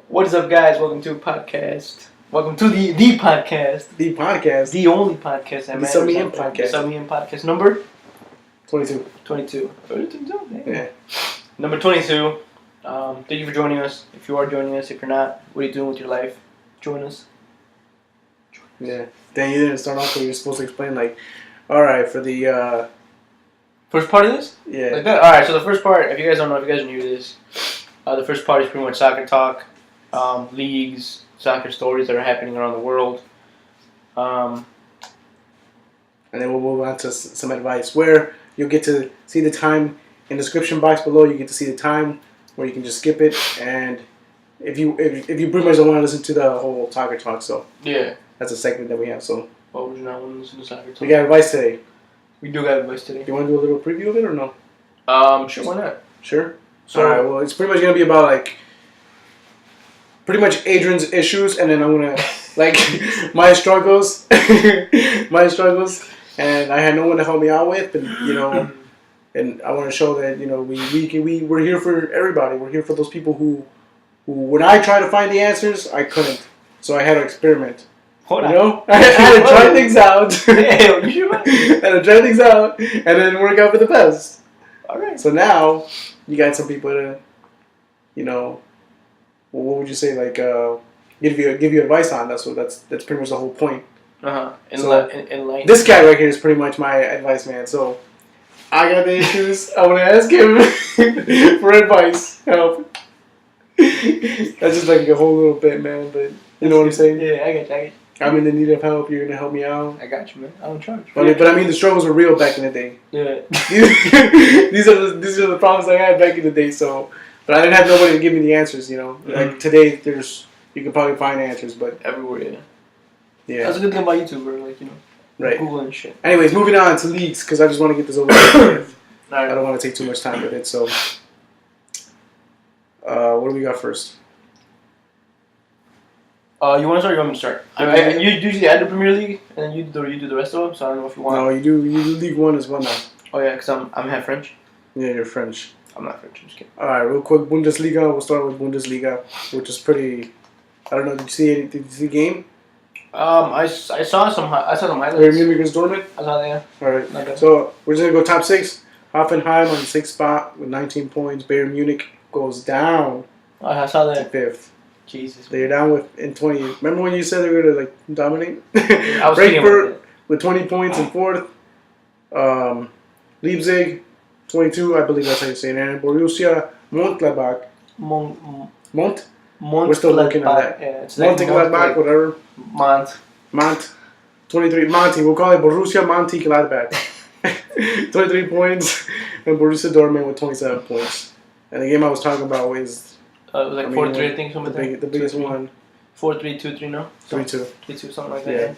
What is up, guys? Welcome to a podcast. Welcome to the podcast. The podcast. The only podcast that The matters. Sub Me In podcast. The Sub Me In podcast number? 22. 22. Yeah. Number 22. Thank you for joining us. If you are joining us, if you're not, what are you doing with your life? Join us. Yeah. Then you didn't start off where you're supposed to explain, like, alright, for the, First part of this? yeah. Like that? Alright, so the first part, if you guys don't know, if you guys are new to this, the first part is pretty much soccer talk, leagues, soccer stories that are happening around the world. And then we'll move on to some advice where you'll get to see the time in the description box below. You get to see the time where you can just skip it. And if you pretty much don't want to listen to the whole soccer talk, so Yeah. that's a segment that we have. So What would you not want to listen to soccer talk? we got advice today. We do got advice today. Do you want to do a little preview of it or no? Sure, why not? Sure. So, Alright, well, it's pretty much going to be about, like, pretty much Adrian's issues, and then I'm going to, like, my struggles, and I had no one to help me out with, and, you know, and I want to show that, you know, we're here for everybody. We're here for those people who when I tried to find the answers, I couldn't. So I had to experiment. hold on. You know? I had to try things out. Hey, you sure? I had to try things out, and then work out for the best. Alright. So now, you got some people to, you know, well, what would you say, like, give you advice on. That's pretty much the whole point. Enlighten. This guy right here is pretty much my advice man. So I got the issues. I want to ask him for advice, help. That's just like a whole little bit, man. But you know what I'm saying? Yeah, I got you. I'm in the need of help. You're gonna help me out. I got you, man. I'm trying. But I mean, the struggles were real back in the day. Yeah. These are the problems I had back in the day. So, but I didn't have nobody to give me the answers. You know, like today, you can probably find answers, but Everywhere, yeah. yeah, That's a good thing about YouTube, bro. Like, you know, right. Google and shit. Anyways, moving on to leagues because I just want to get this over with. I Alright. don't want to take too much time with it. So, what do we got first? You want to start or you want me to start? You usually I do Premier League, and then you do the rest of them, so I don't know if you want. No, you do League One as well now. Oh, yeah, because I'm half French. Yeah, you're French. I'm not French, I'm just kidding. All right, real quick, Bundesliga. We'll start with Bundesliga, which is pretty. I don't know. Did you see the game? I saw some highlights. Bayern Munich against Dortmund. I saw that, yeah. All right. Not bad. So we're just gonna go top six. Hoffenheim on the sixth spot with 19 points. Bayern Munich goes down I saw to that. fifth. Jesus. They're down in 20. Remember when you said they were gonna like dominate? I was thinking about Frankfurt with 20 points in fourth. Leipzig 22, I believe that's how you say it. And Borussia Mönchengladbach. We're still looking at that. Yeah, it's like Mönchengladbach, whatever. Mont. 23. Monty. We'll call it Borussia Mönchengladbach. 23 points. And Borussia Dortmund with 27 points. And the game I was talking about was it was like 4-3, I think, something like that. the biggest one. 4-3, 2-3, no? 3-2. 3-2, something like that. Yeah.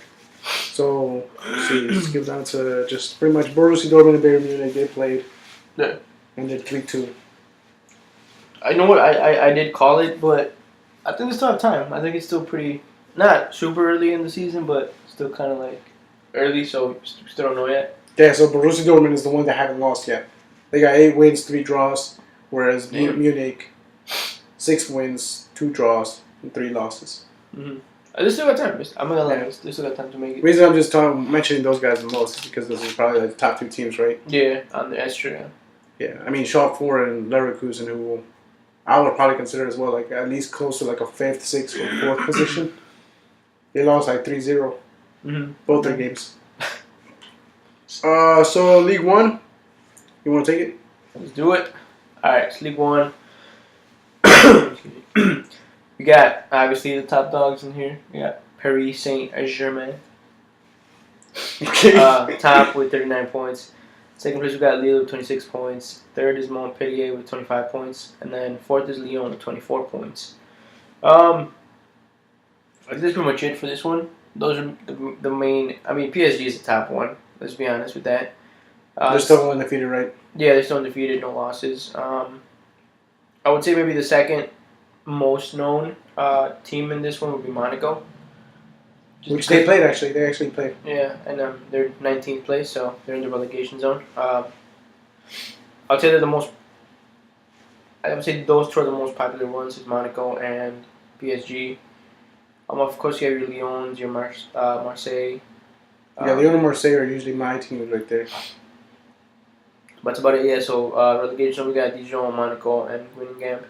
So, let's see. Let's get down to just pretty much Borussia Dortmund and Bayern Munich. They played. Yeah. And did 3-2. I know what I did call it, but I think they still have time. I think it's still pretty, not super early in the season, but still kind of like early, so we still don't know yet. Yeah, so Borussia Dortmund is the one that haven't lost yet. They got 8 wins, 3 draws, whereas Munich, 6 wins, 2 draws, and 3 losses. Mm-hmm. They still got time. I'm not gonna lie, they still got time to make it. The reason I'm just mentioning those guys the most is because those are probably like the top 2 teams, right? Yeah, that's true. Yeah. Yeah, I mean Schalke 4 and Leverkusen, who I would probably consider as well, like at least close to like a 5th, 6th, or 4th position. They lost like 3-0, both their games. So League One, you want to take it? Let's do it. All right, it's League One. We got obviously the top dogs in here. We got Paris Saint-Germain. Okay. Top with 39 points. Second place we got Lille with 26 points. Third is Montpellier with 25 points, and then fourth is Lyon with 24 points. I think that's pretty much it for this one. Those are the main. I mean, PSG is the top one. Let's be honest with that. They're still undefeated, right? Yeah, they're still undefeated, no losses. I would say maybe the second most known team in this one would be Monaco. Which they played, actually. They actually played. Yeah, and they're 19th place, so they're in the relegation zone. I would say they're the most. I would say those two are the most popular ones: is Monaco and PSG. Of course, you have your Lyons, your Marseille. Yeah, Lyon and Marseille are usually my teams right there. But that's about it. Yeah. So relegation, we got Dijon, Monaco, and Guingamp.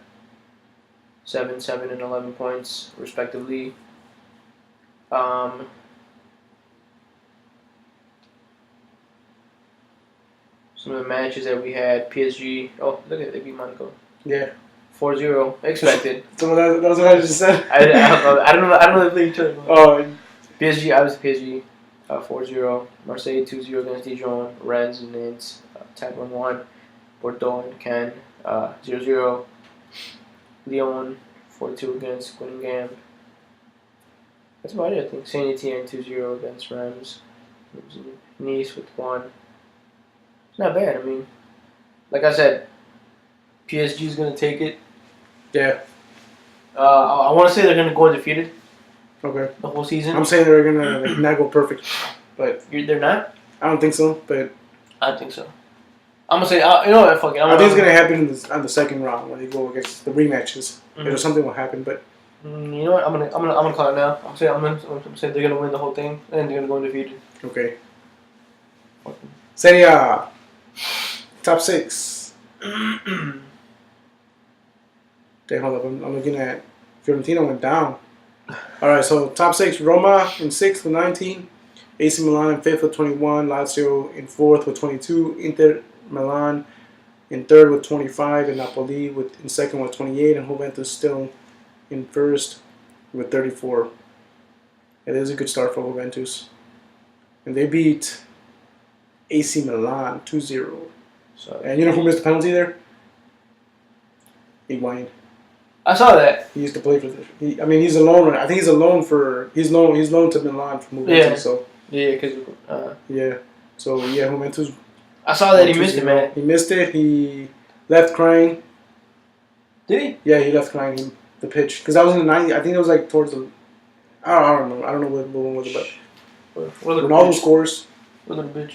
7, 7, and 11 points respectively. Some of the matches that we had, PSG. Oh, look at it, they beat Monaco. Yeah. 4-0, expected. So that was what I just said. I don't know. I don't know if they each other. Oh, PSG, obviously PSG, 4-0. Marseille 2-0 against Dijon. Rennes and Nantes, tied 1-1. Bordeaux and Cannes, 0-0. Lyon 4-2 against Guingamp. That's about it, I think. Saint Etienne 2-0 against Reims. Nice with 1. It's not bad. I mean, like I said, PSG is going to take it. yeah. I want to say they're going to go undefeated Okay. the whole season. I'm saying they're gonna not go perfect, but They're not? I don't think so. But I think so. I'm going to say, you know what, fuck it. I think it's gonna happen on the second round when they go against the rematches. Mhm. Something will happen, but You know what? I'm gonna call it now. I'm saying they're gonna win the whole thing and they're gonna go undefeated. okay. Serie A, top 6. Okay, hold up. I'm looking at Fiorentina went down. All right, so top 6: Roma in 6th with 19, AC Milan in 5th with 21, Lazio in 4th with 22, Inter Milan in 3rd with 25, and Napoli in 2nd with 28, and Juventus still in 1st with 34. It is a good start for Juventus, and they beat AC Milan 2-0. So And you know who missed the penalty there? Higuain. I saw that. He used to play for this. He's a loan. I think he's a loan for. He's loaned to Milan from Juventus. Yeah. So Yeah, because yeah. So yeah, Juventus. I saw that he missed it, man. He missed it. He left crying. Did he? Yeah, he left crying in the pitch because that was in the 90s. I think it was like towards the. I don't know. I don't know what one was it, but Ronaldo scores. What little bitch?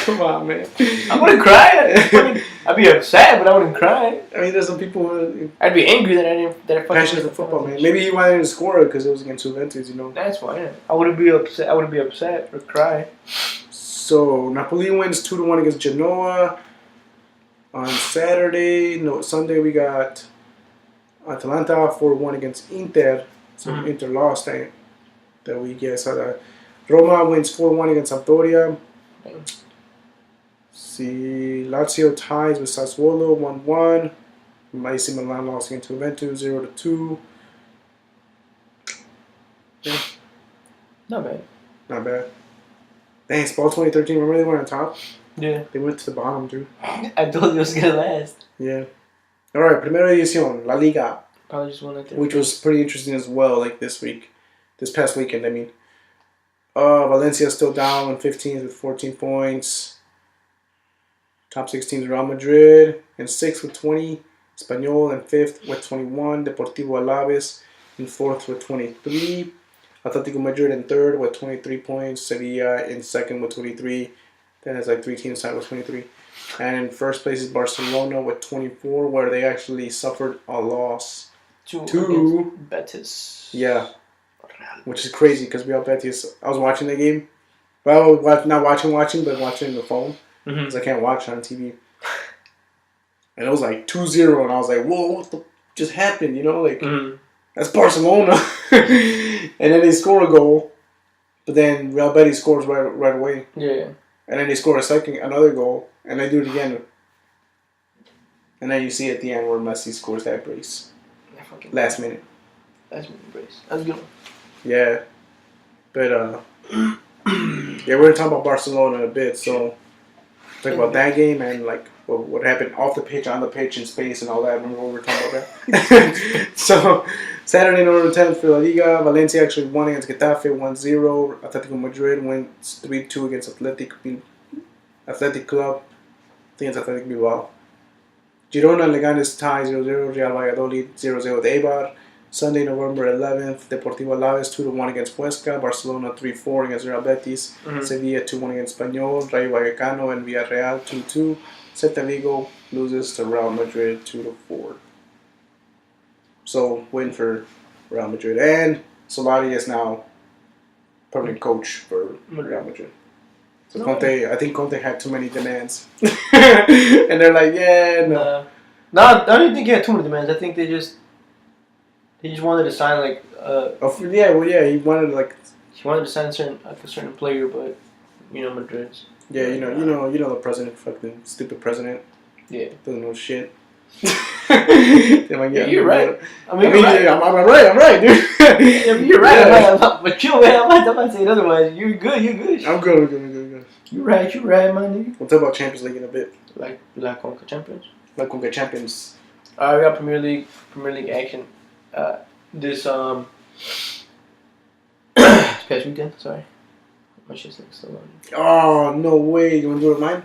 Come on, man. I wouldn't cry. I'd be upset, but I wouldn't cry. I mean, there's some people who I'd be angry that I didn't. That I fucking passionate for football, man. Maybe he wanted to score because it was against Juventus, you know. That's why. Yeah. I wouldn't be upset. I wouldn't be upset or cry. So Napoli wins 2-1 against Genoa. On Sunday we got Atalanta 4-1 against Inter. So Inter lost that week. Yeah, so that Roma wins 4-1 against Sampdoria. See, Lazio ties with Sassuolo 1-1. AC Milan lost against Juventus 0-2. Yeah. Not bad. Not bad. Dang, Spal 2013, remember they were on top? Yeah. They went to the bottom, dude. I told you it was gonna last. Yeah. Alright, Primera División, La Liga. Probably just won that. Which was pretty interesting as well, like this past weekend, I mean. Valencia still down on 15th with 14 points. Top 6 teams, Real Madrid in 6th with 20. Espanyol in 5th with 21. Deportivo Alaves in 4th with 23. Atletico Madrid in 3rd with 23 points. Sevilla in 2nd with 23. Then there's like 3 teams tied with 23. And in first place is Barcelona with 24, where they actually suffered a loss. to Betis. Yeah. Which is crazy because we all Betis. I was watching the game. Well, not watching, but watching on the phone. Because I can't watch on TV. And it was like 2-0, and I was like, whoa, what the just happened? You know, like, that's Barcelona. And then they score a goal, but then Real Betis scores right away. Yeah. And then they score another goal, and they do it again. And then you see at the end where Messi scores that brace. Last minute. Last minute brace. That's a good one. Yeah. But, yeah, we're going to talk about Barcelona in a bit, so talk about that game and, like, what happened off the pitch, on the pitch, in space, and all that. Remember what we were talking about that? So, Saturday, November 10th for La Liga. Valencia actually won against Getafe 1-0. Atletico Madrid wins 3-2 against Athletic Club. I think it's Athletic Bilbao. Girona and Leganes tie 0-0. Real Valladolid 0-0 with Eibar. Sunday, November 11th, Deportivo Alaves 2-1 against Huesca. Barcelona 3-4 against Real Betis. Sevilla 2-1 against Espanyol. Rayo Vallecano and Villarreal 2-2. Celta Vigo loses to Real Madrid 2-4. So win for Real Madrid. And Solari is now permanent coach for Real Madrid. So Conte, I think Conte had too many demands. And they're like, yeah, no. No, I don't think he had too many demands. I think he just wanted to sign like he wanted to sign a certain player, but Madrid's. Yeah, you know the president, fucking stupid president. Yeah, doesn't know shit. Yeah, you're right. I'm right, dude. Yeah, you're right. But you, man, I'm not saying otherwise. You're good. I'm good. You're right, my nigga. We'll talk about Champions League in a bit. Like Conca Champions. Like Conca Champions. We got Premier League action. This past weekend. Sorry, my shit's like still on. Oh no way! You wanna do it with mine?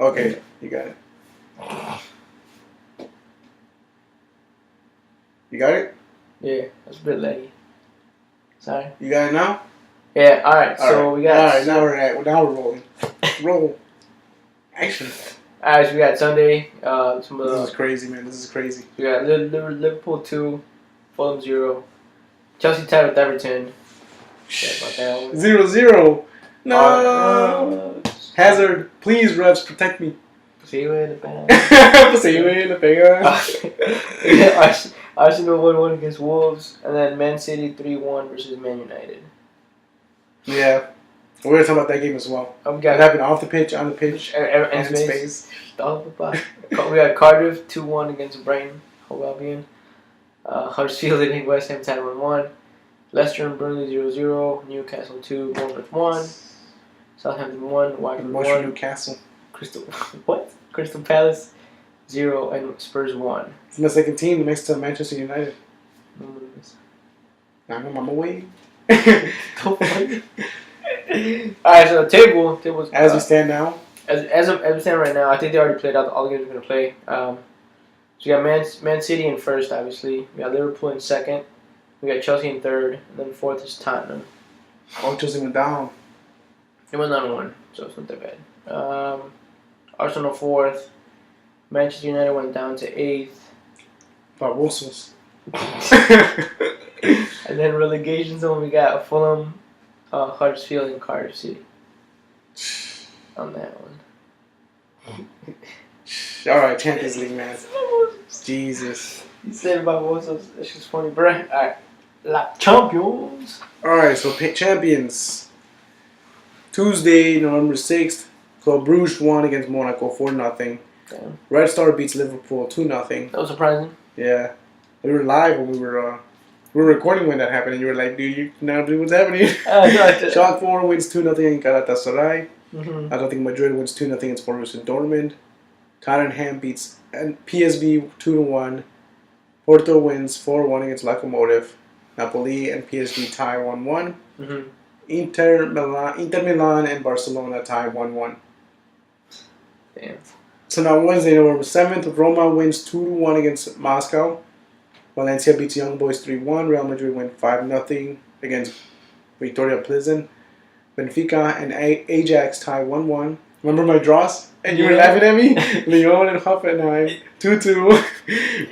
Okay, you got it. You got it? Yeah, that's a bit laggy. Sorry. You got it now? Yeah. All right. So we got. All right. Now we're rolling. Roll. Action. All right. So we got Sunday. This is crazy, man. This is crazy. We got Liverpool 2, Fulham 0, Chelsea tied with Everton. About that one. 0-0. No. Hazard, please, refs, protect me. Posible de pegar. Arsenal 1-1 against Wolves, and then Man City 3-1 versus Man United. Yeah, we're gonna talk about that game as well. What happened off the pitch, on the pitch, and in space. We got Cardiff 2-1 against Brighton, Hove Albion. Huddersfield and West Ham tied 1-1. Leicester and Burnley 0-0. Newcastle 2, Bournemouth 1. Southampton 1, Watford 1. Newcastle. Crystal Palace 0 and Spurs 1. It's my second team next to Manchester United. I'm away. Alright, so the tables as we stand now. As we stand right now, I think they already played out all the games we're gonna play. So we got Man City in first, obviously. We got Liverpool in second. We got Chelsea in third, and then fourth is Tottenham. Oh, Chelsea went down. It went down 1, so it's not that bad. Arsenal 4th. Manchester United went down to 8th. Barbosos. And then relegation zone, we got Fulham, Huddersfield, and Cardiff City. On that one. Alright, Champions League, man. Jesus. You said Barbosos. That's just funny, bro. Alright. La Champions. Alright, so champions. Tuesday, November 6th. Club Brugge won against Monaco 4-0. Damn. Red Star beats Liverpool 2-0. That was surprising. Yeah. We were live when we were recording when that happened, and you were like, "Dude, you now do what's happening?" Schalke 4 wins 2-0 in Galatasaray. Athletic Madrid wins 2-0 against Borussia Dortmund. Tottenham beats PSV 2-1. Porto wins 4-1 against Lokomotiv. Napoli and PSG tie 1-1. Inter Milan and Barcelona tie 1-1. Damn. So now Wednesday, November 7th, Roma wins 2-1 against Moscow. Valencia beats Young Boys 3-1. Real Madrid win 5-0 against Victoria Plzen. Benfica and Ajax tie 1-1. Remember my draws? And you were laughing at me? Lyon and Hoffenheim 2-2.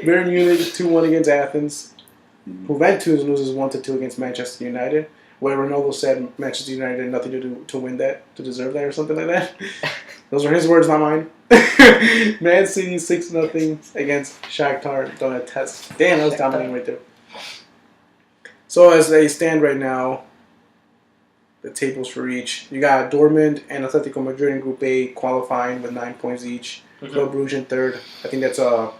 Bayern Munich 2-1 against Athens. Juventus loses 1-2 against Manchester United. Where Ronaldo said Manchester United had nothing to do to win that, to deserve that, or something like that. Those were his words, not mine. Man City 6-0 against Shakhtar Donetsk. Damn, that was dominating right there. So as they stand right now, the tables for each. You got Dortmund and Atletico Madrid in Group A qualifying with 9 points each. Club Brugge in third. I think that's for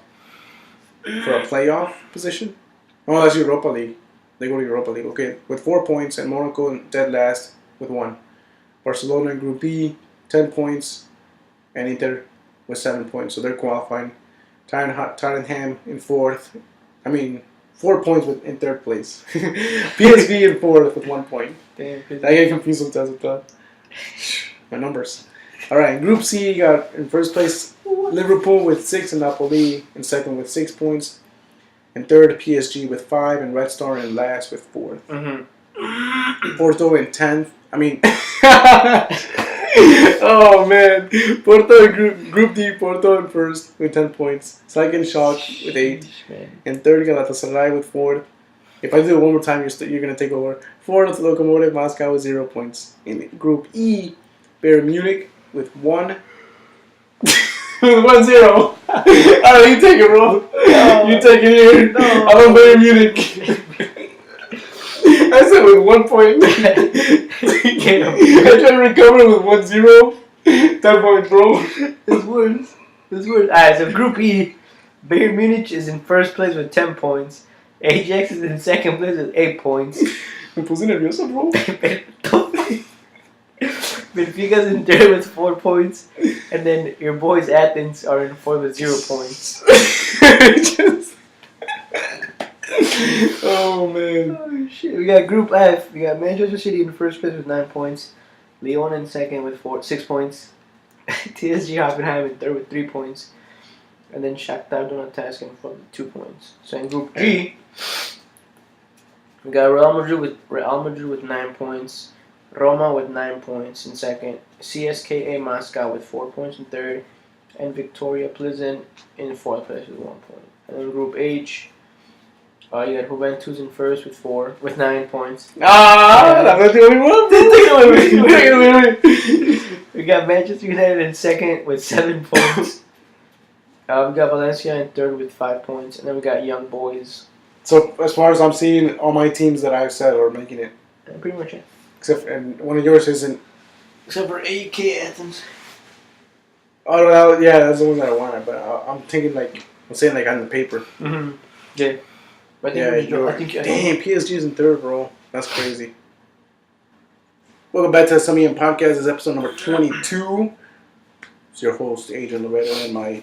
a playoff position. Oh, that's Europa League. They go to Europa League. Okay, with 4 points, and Monaco dead last with 1. Barcelona in Group B, 10 points, and Inter with 7 points, so they're qualifying. Tottenham in 4th. 4 points in 3rd place. PSV in 4th with 1 point. Damn, I get confused sometimes with that. My numbers. All right, Group C, you got in first place Liverpool with 6 and Napoli in second with 6 points. In third, PSG with 5 and Red Star in last with 4th. Porto in 10th. Oh man, Porto in Group D, Porto in first with 10 points. Second, Shock with 8, Man. and third, Galatasaray with 4. If I do it one more time, you're gonna take over. Fourth, Lokomotiv Moscow with 0 points. In Group E, Bayern Munich with 1. With 1-0. Alright, you take it, bro. No. You take it here. No. I'm on Bayern Munich. I said with 1 point. I tried to recover with 1-0. 10 points, bro. It's worse. It's worse. Alright, so Group E, Bayern Munich is in first place with 10 points. Ajax is in second place with 8 points. Me puse nervioso, bro. Benfica's in third with 4 points. And then your boys Athens are in fourth with 0 points. Oh man. Oh shit. We got Group F. We got Manchester City in first place with 9 points. Lyon in second with 6 points. TSG Hoffenheim in third with 3 points. And then Shakhtar Donetsk in fourth with 2 points. So in Group G, we got Real Madrid with 9 points. Roma with 9 points in second. CSKA Moscow with 4 points in third. And Victoria Pleasant in fourth place with 1 point. And in Group H, you got Juventus in first with 9 points. That's not the only one. We got Manchester United in second with 7 points. We got Valencia in third with 5 points, and then we got Young Boys. So as far as I'm seeing, all my teams that I've said are making it. Pretty much it. Except, and one of yours isn't. Except for AUK Athens. Oh well, yeah, that's the one that I wanted. But I'm thinking I'm saying on the paper. Mm-hmm. Yeah. But I think damn, PSG's in third, bro. That's crazy. Welcome back to the Summian Podcast. This is episode number 22. It's your host, Adrian Loretta, and my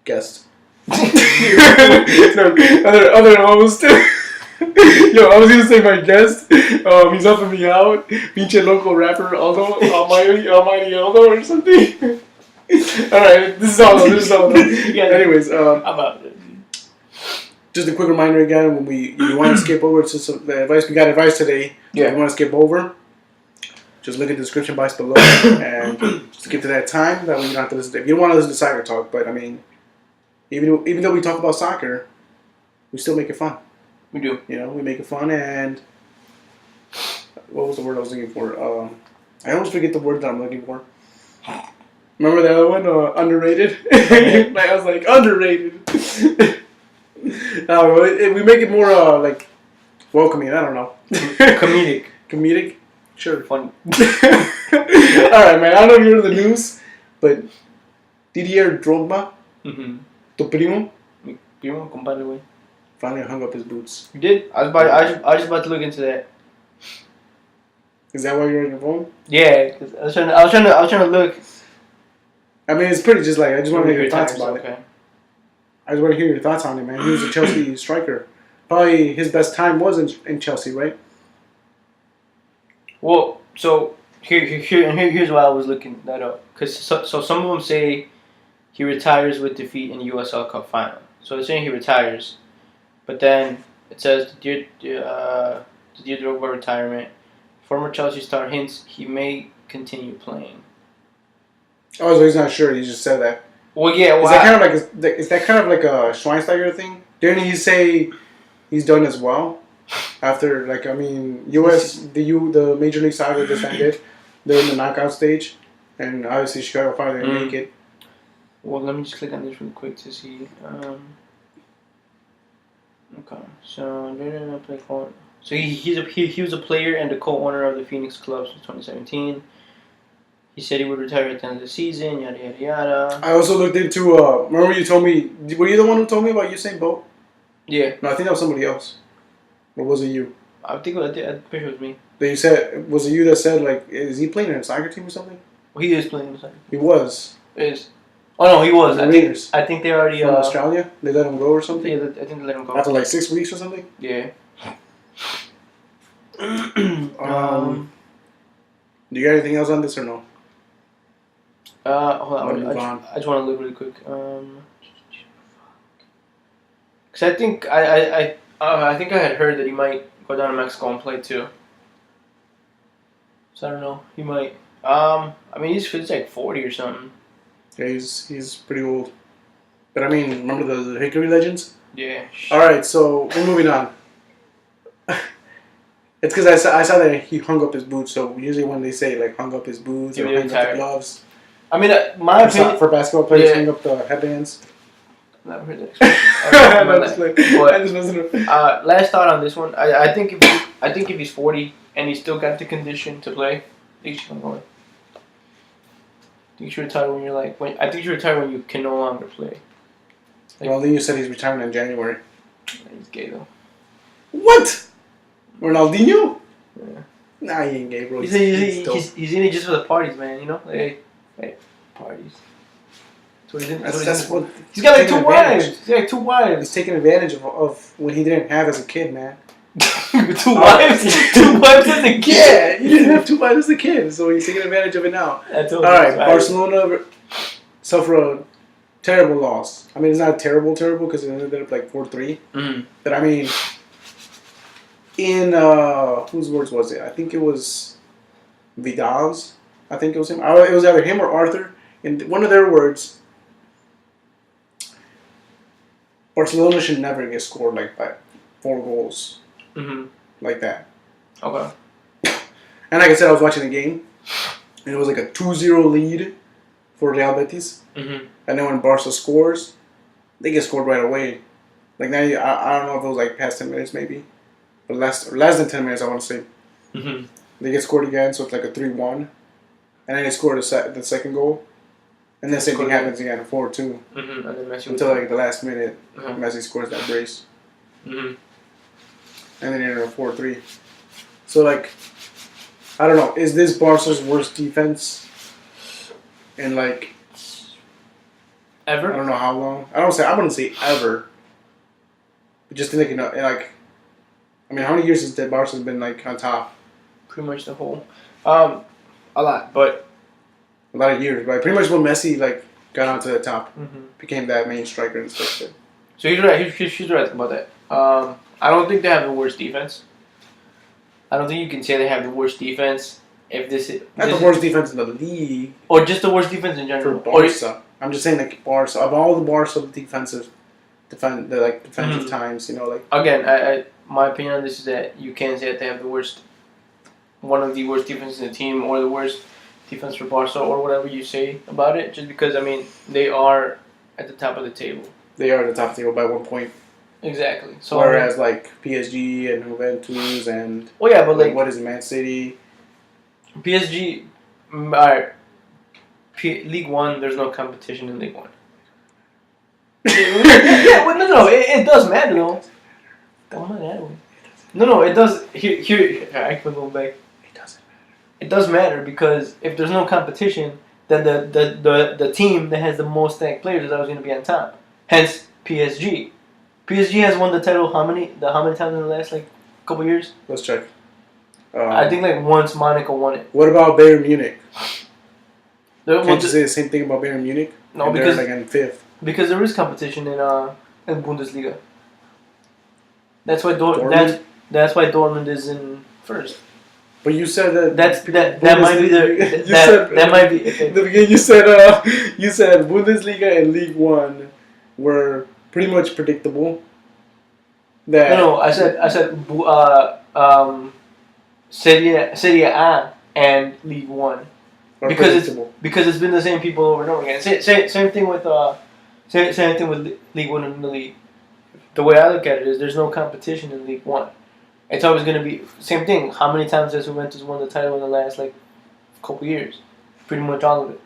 guest. other host. Yo, I was gonna say my guest. He's helping me out. Pinche local rapper Aldo, Almighty Aldo or something. Alright, this is all. Yeah. Anyways, I'm out. Just a quick reminder again, when you want to skip over to the advice, we got advice today. Yeah. If you want to skip over, just look at the description box below and skip to that time. That way you don't have to listen to it. You don't want to listen to soccer talk, but I mean, even though we talk about soccer, we still make it fun. We do. You know, we make it fun, and what was the word I was looking for? I always forget the word that I'm looking for. Remember the other one? Underrated? I was like, underrated. No, we make it more, welcoming. I don't know. Comedic. Comedic? Sure. Funny. Alright, man. I don't know if you heard the news, but Didier Drogba, tu primo, Primo, compadre, güey. finally hung up his boots. You did? I was just about to look into that. Is that why you're on your phone? Yeah, because I was trying to look. I mean, it's pretty just I just want to hear your thoughts about okay. it. I just want to hear your thoughts on it, man. He was a Chelsea striker. Probably his best time was in Chelsea, right? Well, so here's why I was looking that up. Because so some of them say he retires with defeat in USL Cup final. So they're saying he retires. But then it says Didier Drogba retirement. Former Chelsea star hints he may continue playing. Oh, so he's not sure. He just said that. Well, yeah. Well, is that kind of like a Schweinsteiger thing? Didn't he say he's done as well? After the Major League Soccer just ended. They're in the knockout stage, and obviously Chicago Fire didn't make it. Well, let me just click on this real quick to see. Okay, so he was a player and the co-owner of the Phoenix Club since 2017. He said he would retire at the end of the season. Yada yada yada. I also looked into. Remember you told me? Were you the one who told me about Usain Bolt? Yeah. No, I think that was somebody else. Or was it you? I'm pretty sure it was me. That you said, was it you that said is he playing in a soccer team or something? Well, he is playing in the soccer. He was. Is. Oh no, he was. I think they already. From Australia, they let him go or something. Yeah, I think they let him go after 6 weeks or something. Yeah. Do you got anything else on this or no? Hold on. I just want to look really quick. Cause I think I think I had heard that he might go down to Mexico and play too. So I don't know. He might. I mean, he's like 40 or something. Yeah, he's pretty old. But I mean, remember the Hickory Legends? Yeah. All right, so we're moving on. It's because I saw that he hung up his boots. So usually when they say like hung up his boots or hung up the gloves. I mean, my opinion for basketball players, hang up the headbands. Never heard that expression. Last thought on this one. I think if he's 40 and he's still got the condition to play, I think he should go. I think you should retire when you're like I think you should retire when you can no longer play. Like, well, then you said he's retiring in January. He's gay though. What? Ronaldinho? Yeah. Nah, he ain't gay, bro. He's in it just for the parties, man. You know, hey, parties. He's got like 2 wives. He's got like 2 wives. He's taking advantage of what he didn't have as a kid, man. 2 wives? 2 wives as a kid? Yeah, he didn't have 2 wives as a kid, so he's taking advantage of it now. Alright, Barcelona suffered a terrible loss. I mean, it's not terrible because it ended up like 4-3. Mm-hmm. But I mean, in, whose words was it? I think it was Vidal's. I think it was him. It was either him or Arthur. In one of their words, Barcelona should never get scored like by 4 goals. Mm-hmm. Like that. Okay. And like I said, I was watching the game, and it was like a 2-0 lead for Real Betis. Mm-hmm. And then when Barca scores, they get scored right away. Like now, I don't know if it was like past 10 minutes maybe, but less than 10 minutes, I want to say. Mm-hmm. They get scored again, so it's like a 3-1. And then they score the second goal. And then the same thing happens again, 4-2. Mm-hmm. And then Messi until like the last minute, uh-huh. Messi scores that brace. Mm-hmm. And then you're in a 4-3. So like, I don't know. Is this Barca's worst defense in like ever? I don't know how long. I wouldn't say ever. But just thinking like, I mean, how many years has that Barca's been like on top? Pretty much the whole, a lot, but a lot of years. But pretty much when Messi like got onto the top, mm-hmm. became that main striker and stuff. So he's right. She's right about that. I don't think they have the worst defense. I don't think you can say they have the worst defense if this is not the worst defense in the league, or just the worst defense in general. For Barca, I'm just saying like Barca of all the Barca defensive mm-hmm. times, you know, like again, my opinion on this is that you can't say that they have one of the worst defenses in the team or the worst defense for Barca or whatever you say about it. Just because I mean they are at the top of the table. They are at the top of the table by 1 point. Exactly. So whereas like PSG and Juventus and but like what is it, Man City? PSG, alright. League One, there's no competition in League One. No, it does matter though. Don't matter. No, it does. Here, I can go back. It doesn't matter. It does matter because if there's no competition, then the team that has the most stacked players is always going to be on top. Hence PSG. PSG has won the title how many times in the last like couple years? Let's check. I think like once Monaco won it. What about Bayern Munich? Can't you say the same thing about Bayern Munich? No, and because they're like in 5th. Because there is competition in Bundesliga. That's why that's why Dortmund is in first. But you said that might be that might be. In the beginning, you said Bundesliga and League One were pretty much predictable. No, I said Serie A and League One because it's been the same people over and over again. Same thing with League One and the league. The way I look at it is there's no competition in League One. It's always going to be same thing. How many times has Juventus won the title in the last like couple years? Pretty much all of it.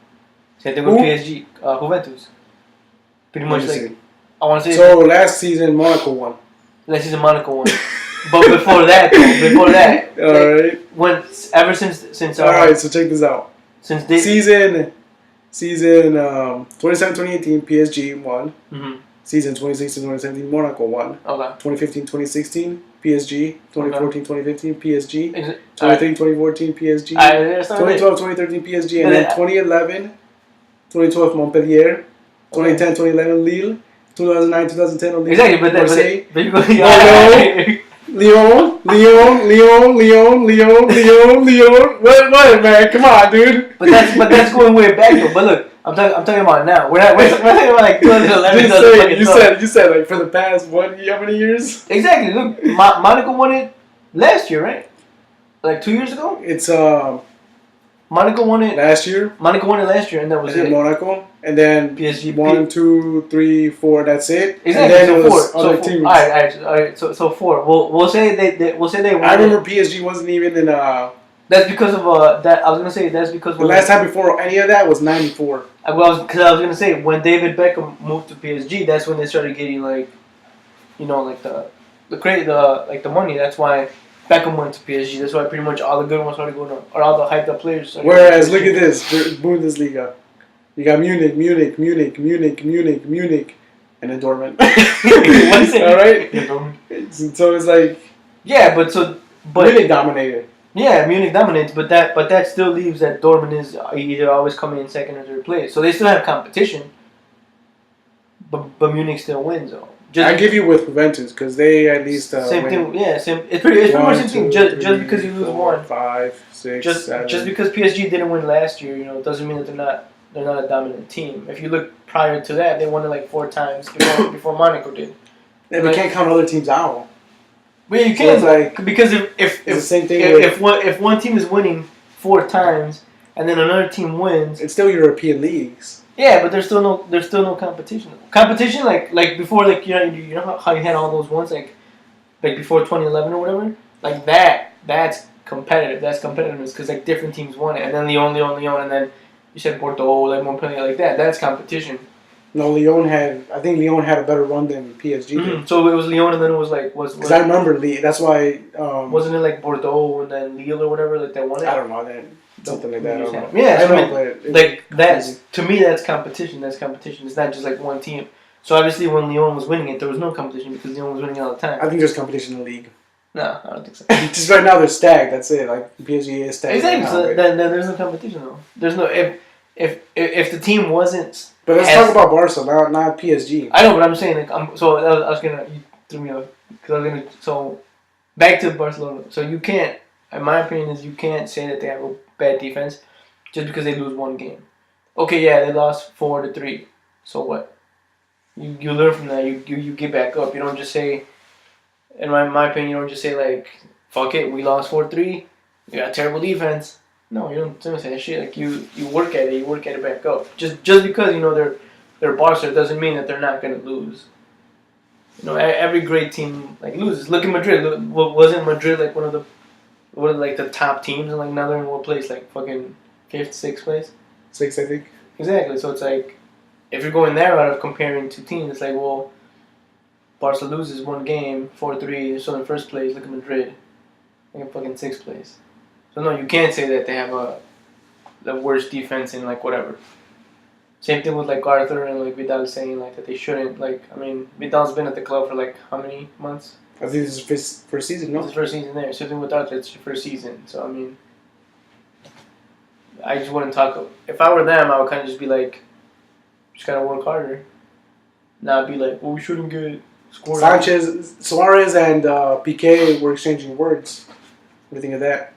Same thing with PSG, Juventus. Pretty much like I want to say. So last season Monaco won. Last season Monaco won. But before that, all right. Ever since. All right, so check this out. Since they season 2017-2018 PSG won. Mm-hmm. Season 2016-2017 Monaco won. Okay. 2015-2016 PSG. 2014-2015 PSG. 2013-2014 PSG. 2012-2013 PSG, and then 2012 Montpellier. 2010-2011 Lille. 2009-2010 Olympique. Exactly, but Marseille. But you go. Leon. What, man? Come on, dude. But that's going way back though. But look, I'm talking about now. We're talking about like 2011. You said like for the past how many years? Exactly. Look, Monaco won it last year, right? Like 2 years ago. It's Monaco won it last year. Monaco won it last year, and that was it. Monaco, and then PSG 1, 2, 3, 4. That's it. Exactly. And then so it was four. other So teams. All right. So four. We'll say they won. I remember PSG wasn't even in. That's because of that. I was gonna say that's because the last time before any of that was '94. I was gonna say when David Beckham moved to PSG, that's when they started getting like, like the money. That's why Beckham went to PSG. That's why pretty much all the good ones started going up, or all the hyped up players. Whereas look at this, Bundesliga. You got Munich, and then Dortmund. All right. So it's like Munich dominated. Yeah, Munich dominates, but that still leaves that Dortmund is either always coming in second or third place. So they still have competition, but Munich still wins though. I give you with Juventus because they at least same win. thing. Yeah, same. It's pretty much the same thing. Just because you lose 4, one, 5, 6, just 7. Just because PSG didn't win last year, doesn't mean that they're not a dominant team. If you look prior to that, they won it like 4 times before Monaco did. Yeah, we can't count other teams out. Well, you can because if the same thing if one team is winning 4 times and then another team wins, it's still European leagues. Yeah, but there's still no competition. Competition like before, like you know how you had all those ones like before 2011 or whatever, like that's competitive. That's competitiveness because like different teams won it, and then Lyon, and then you said Bordeaux, like Montpellier, like that. That's competition. No, I think Lyon had a better run than PSG did. Mm-hmm. So it was Lyon, and then it was like because I remember Lille. That's why wasn't it like Bordeaux and then Lille or whatever like that won it? I don't know that. Something like that. I don't know. Yeah, I know, like that's to me that's competition. That's competition. It's not just like one team. So obviously when Lyon was winning it, there was no competition because Lyon was winning all the time. I think there's competition in the league. No, I don't think so. Just right now they're stacked. That's it. Like PSG is stacked. Exactly. Right now, so then there's no competition though. There's no if the team wasn't. But let's talk about Barca, not PSG. I know, but I'm saying like I was gonna you threw me off because I was gonna so back to Barcelona. So you can't, in my opinion, you can't say that they have a bad defense just because they lose one game. Okay, yeah, they lost 4-3. So what? You learn from that. You get back up. You don't just say, in my opinion, you don't just say like, fuck it, we lost 4-3. We got terrible defense. No, you don't say that shit. Like you work at it. You work at it back up. Just because they're Barca doesn't mean that they're not gonna lose. Every great team like loses. Look at Madrid. Wasn't Madrid like one of the top teams, and like now they're in what place? Like fucking 5th, 6th place. 6, I think. Exactly. So it's like, if you're going that route of comparing 2 teams, it's like, well, Barca loses one game, 4-3, they're still in 1st place. Look at Madrid, they're in fucking 6th place. So no, you can't say that they have the worst defense in like whatever. Same thing with like Arthur and like Vidal saying like that they shouldn't like. I mean, Vidal's been at the club for like how many months? I think this is his first season. No, it's his first season there. Same thing with Arthur, it's your first season. So I mean, I just wouldn't talk. If I were them, I would kind of just be like, just gotta work harder. Not be like, well, we shouldn't get scored. Suarez, and Piqué were exchanging words. What do you think of that?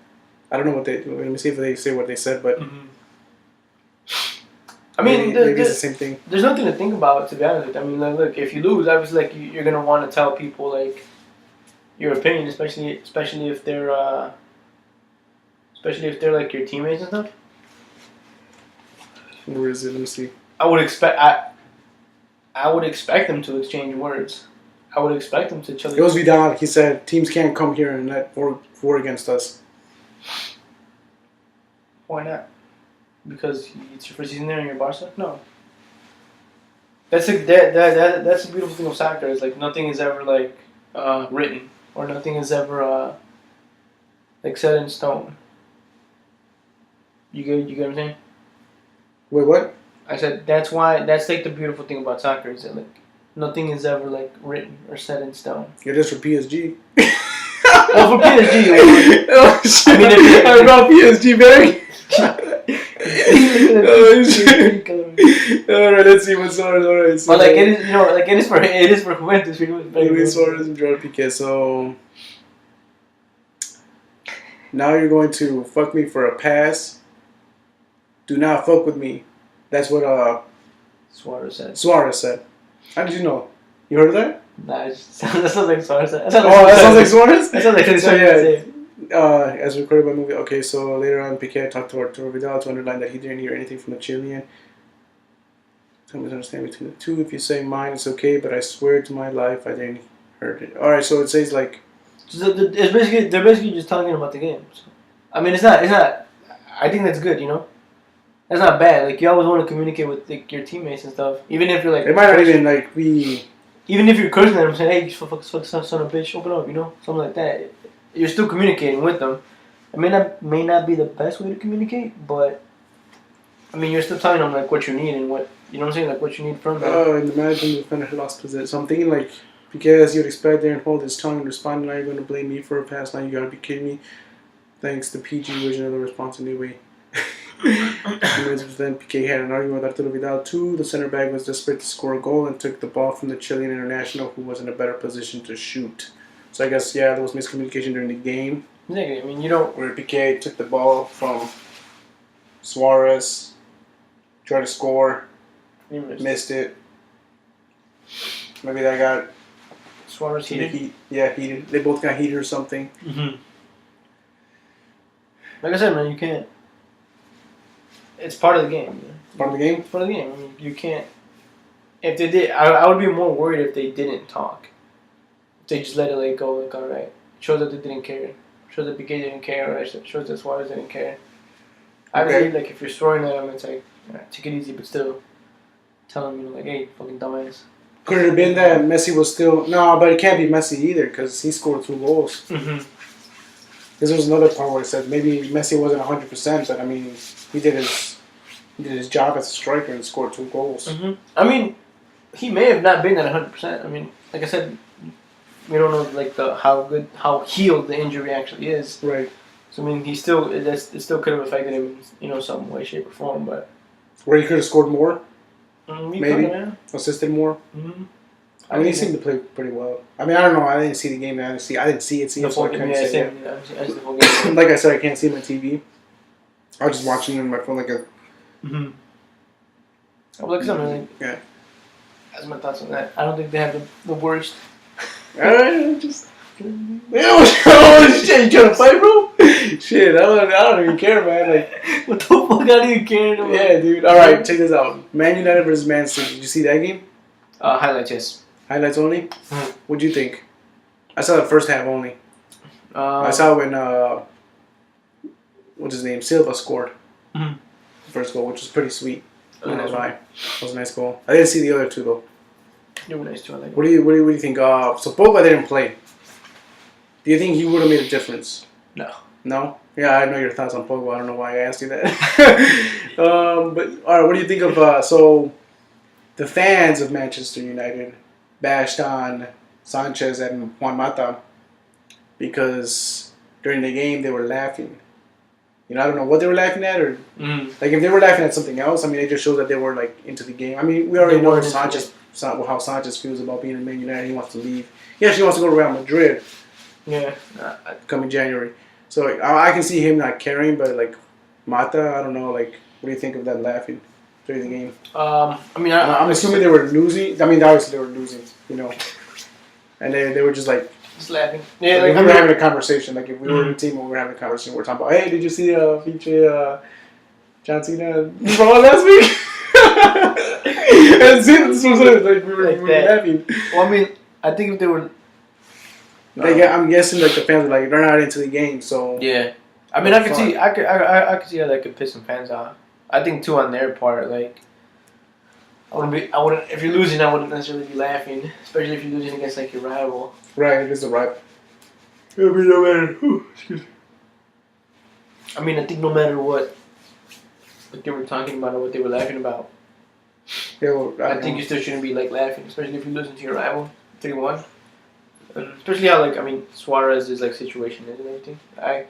I don't know what let me see if they say what they said, but. Mm-hmm. I mean, maybe it's the same thing. There's nothing to think about, to be honest with you. I mean, like, look, if you lose, obviously, like you're gonna want to tell people like your opinion, especially if they're like your teammates and stuff. Where is it? Let me see. I would expect them to exchange words. I would expect them to tell. It was Vidal. He said teams can't come here and let war against us. Why not? Because it's your first season there and you're Barca? No. That's the beautiful thing of soccer. Is like nothing is ever like written, or nothing is ever like set in stone. You get what I'm saying? Wait, what? I said that's like the beautiful thing about soccer is that like nothing is ever like written or set in stone. It is for PSG. Well, for PSG. Oh shit! I mean, I brought PSG back. Oh shit! Alright, let's see what's on. Alright, so but like it is for Juventus. Luis Suarez and Gerard Piqué. So Now you're going to fuck me for a pass. Do not fuck with me. That's what Suarez said. Suarez said. How did you know? You heard of that? Nah, that sounds like Suarez said. That sounds like Suarez? That sounds like So, Suarez. as recorded by movie. Okay, so later on, Piqué talked to Arturo Vidal to underline that he didn't hear anything from the Chilean. Some misunderstanding between the two. If you say mine, it's okay, but I swear to my life, I didn't heard it. All right, so it says like. It's basically they're basically just talking about the game. So. I mean, it's not. I think that's good. You know, that's not bad. Like you always want to communicate with like, your teammates and stuff, even if you're like. It might not even like be. Even if you're cursing at them, saying, "Hey, you fuck son of a bitch, open up," you know, something like that. You're still communicating with them. It may not be the best way to communicate, but I mean, you're still telling them like what you need and what you know what I'm saying, like what you need from them. Oh, and imagine the defender lost possession. So I'm thinking like, because you'd expect Darren Holt his tongue and respond, now you're going to blame me for a pass. Now you gotta be kidding me. Thanks, the PG version of the response anyway. Then Piqué had an argument with Arturo Vidal too. The center back was desperate to score a goal and took the ball from the Chilean international, who was in a better position to shoot. So I guess there was miscommunication during the game. Yeah, I mean you don't. Where Piqué took the ball from Suarez, tried to score, missed it. Maybe that got Suarez heated. Heated. They both got heated or something. Mm-hmm. Like I said, man, you can't. It's part of the game. Man. Part of the game? It's part of the game. I mean, you can't. If they did, I would be more worried if they didn't talk. If they just let it like go, like, alright. Shows that they didn't care. Shows that Piqué didn't care, or shows that Suarez didn't care. I believe, like, if you're throwing at them, it's like, alright, take it easy, but still tell them, you know, like, hey, fucking dumbass. Could it have been that Messi was still... No, but it can't be Messi either, because he scored 2 goals. Mm-hmm. This was another part where it said maybe Messi wasn't 100%, but I mean, he did his job as a striker and scored 2 goals. Mm-hmm. I mean, he may have not been at 100%. I mean, like I said, we don't know like how healed the injury actually is. Right. So I mean, it still could have affected him in some way, shape, or form. But where he could have scored more, maybe assisted more. Mm-hmm. I mean, he seemed to play pretty well. I mean, I don't know. I didn't see the game. I didn't see it. So I couldn't say it. Like I said, I can't see my TV. I was just watching it on my phone like a. Mm-hmm. I would like something. Yeah. That's my thoughts on that. I don't think they have the worst. Just. Oh shit! You trying to fight, bro? Shit, I don't even care, man. Like, what the fuck? I don't even care anymore. Yeah, dude. All right, check this out. Man United versus Man City. Did you see that game? Highlights, yes. Highlights only? Mm-hmm. What'd you think? I saw the first half only. I saw when what's his name? Silva scored. Mm-hmm. The first goal, which was pretty sweet. That was a nice goal. I didn't see the other 2 though. They were nice too. I like what do you think? So Pogba didn't play. Do you think he would have made a difference? No. No? Yeah, I know your thoughts on Pogba. I don't know why I asked you that. But all right, what do you think of so the fans of Manchester United bashed on Sanchez and Juan Mata because during the game they were laughing. You know, I don't know what they were laughing at, or like if they were laughing at something else. I mean, it just shows that they were like into the game. I mean, we already know how Sanchez feels about being in Man United. He wants to leave. He actually wants to go to Real Madrid. Yeah, coming January. So like, I can see him not caring, but like Mata, I don't know. Like, what do you think of that laughing during the game? I mean, I'm assuming they were losing. I mean, obviously they were losing, you know, and they were just like laughing. Yeah, like we were having a conversation. Like if we were in a team and we were having a conversation, we're talking about, hey, did you see feature John Cena Raw last week? And see, this was like we were laughing. Well, I mean, I think if they were. I'm guessing like the fans were like they're not into the game, so yeah. I mean, I could see how that could piss some fans off. I think too on their part, like I wouldn't. If you're losing, I wouldn't necessarily be laughing, especially if you're losing against like your rival. Right, against the rival. I mean, no matter. Excuse me. I mean, I think no matter what they were talking about or what they were laughing about. Yeah, well, I think you still shouldn't be like laughing, especially if you're losing to your rival 3-1. Especially how like Suarez's like situation is and everything. I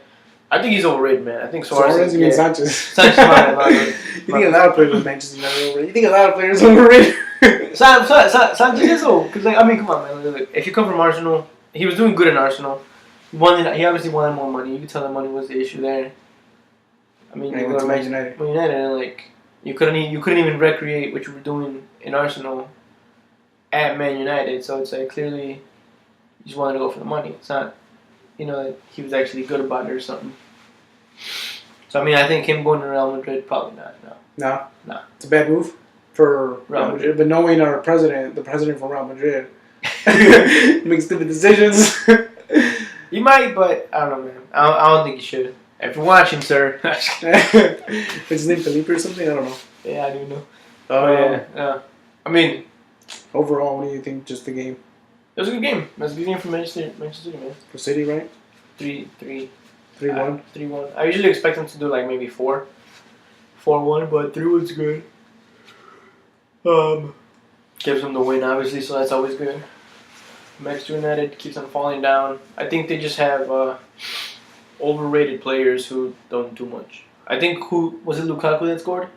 think he's overrated, man. I think Suarez. You mean Sanchez? Sanchez. You think a lot of players in Manchester United overrated? You think a lot of players overrated? Sanchez is old. Cause like I mean, come on, man. Like, if you come from Arsenal, he was doing good in Arsenal. He obviously wanted more money. You could tell that money was the issue there. I mean, And you he go went to to Man Man United. United, and like you couldn't even recreate what you were doing in Arsenal at Man United. So it's like clearly you just wanted to go for the money. It's not, that he was actually good about it or something. So I mean, I think him going to Real Madrid probably not. No. No. It's a bad move for Real Madrid. But knowing the president from Real Madrid makes stupid decisions. He might, but I don't know, man. I don't think he should. If you're watching, sir. What's his name, Felipe or something? I don't know. Yeah, I do know. Yeah. I mean, overall, what do you think? Just the game. It was a good game. It was a good game for Manchester City, man. For City, right? 3-1. 3-1. I usually expect them to do like maybe 4-1, but 3-1's good. Gives them the win, obviously, so that's always good. Manchester United keeps on falling down. I think they just have overrated players who don't do much. I think was it Lukaku that scored?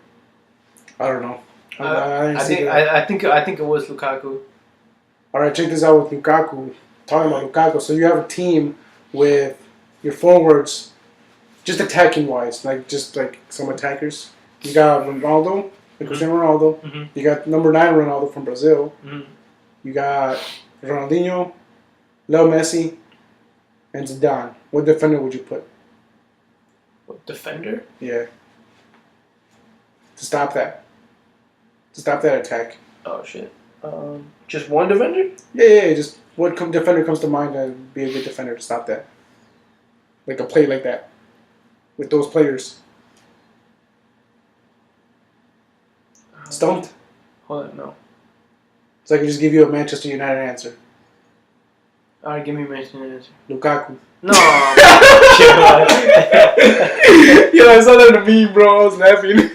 I don't know. I think it was Lukaku. All right, check this out with Lukaku. Talking about Lukaku, so you have a team with your forwards, just attacking wise, just some attackers. You got Ronaldo, Cristiano Ronaldo. Mm-hmm. You got number 9 Ronaldo from Brazil. Mm-hmm. You got Ronaldinho, Leo Messi, and Zidane. What defender would you put? What defender? Yeah. To stop that. To stop that attack. Oh shit. Just one defender? Yeah. Just what defender comes to mind and be a good defender to stop that? Like a play like that. With those players. Stumped? Hold on, no. So I can just give you a Manchester United answer. Alright, give me a Manchester United answer. Lukaku. No. Yo, I saw that in a meme, bro. I was laughing.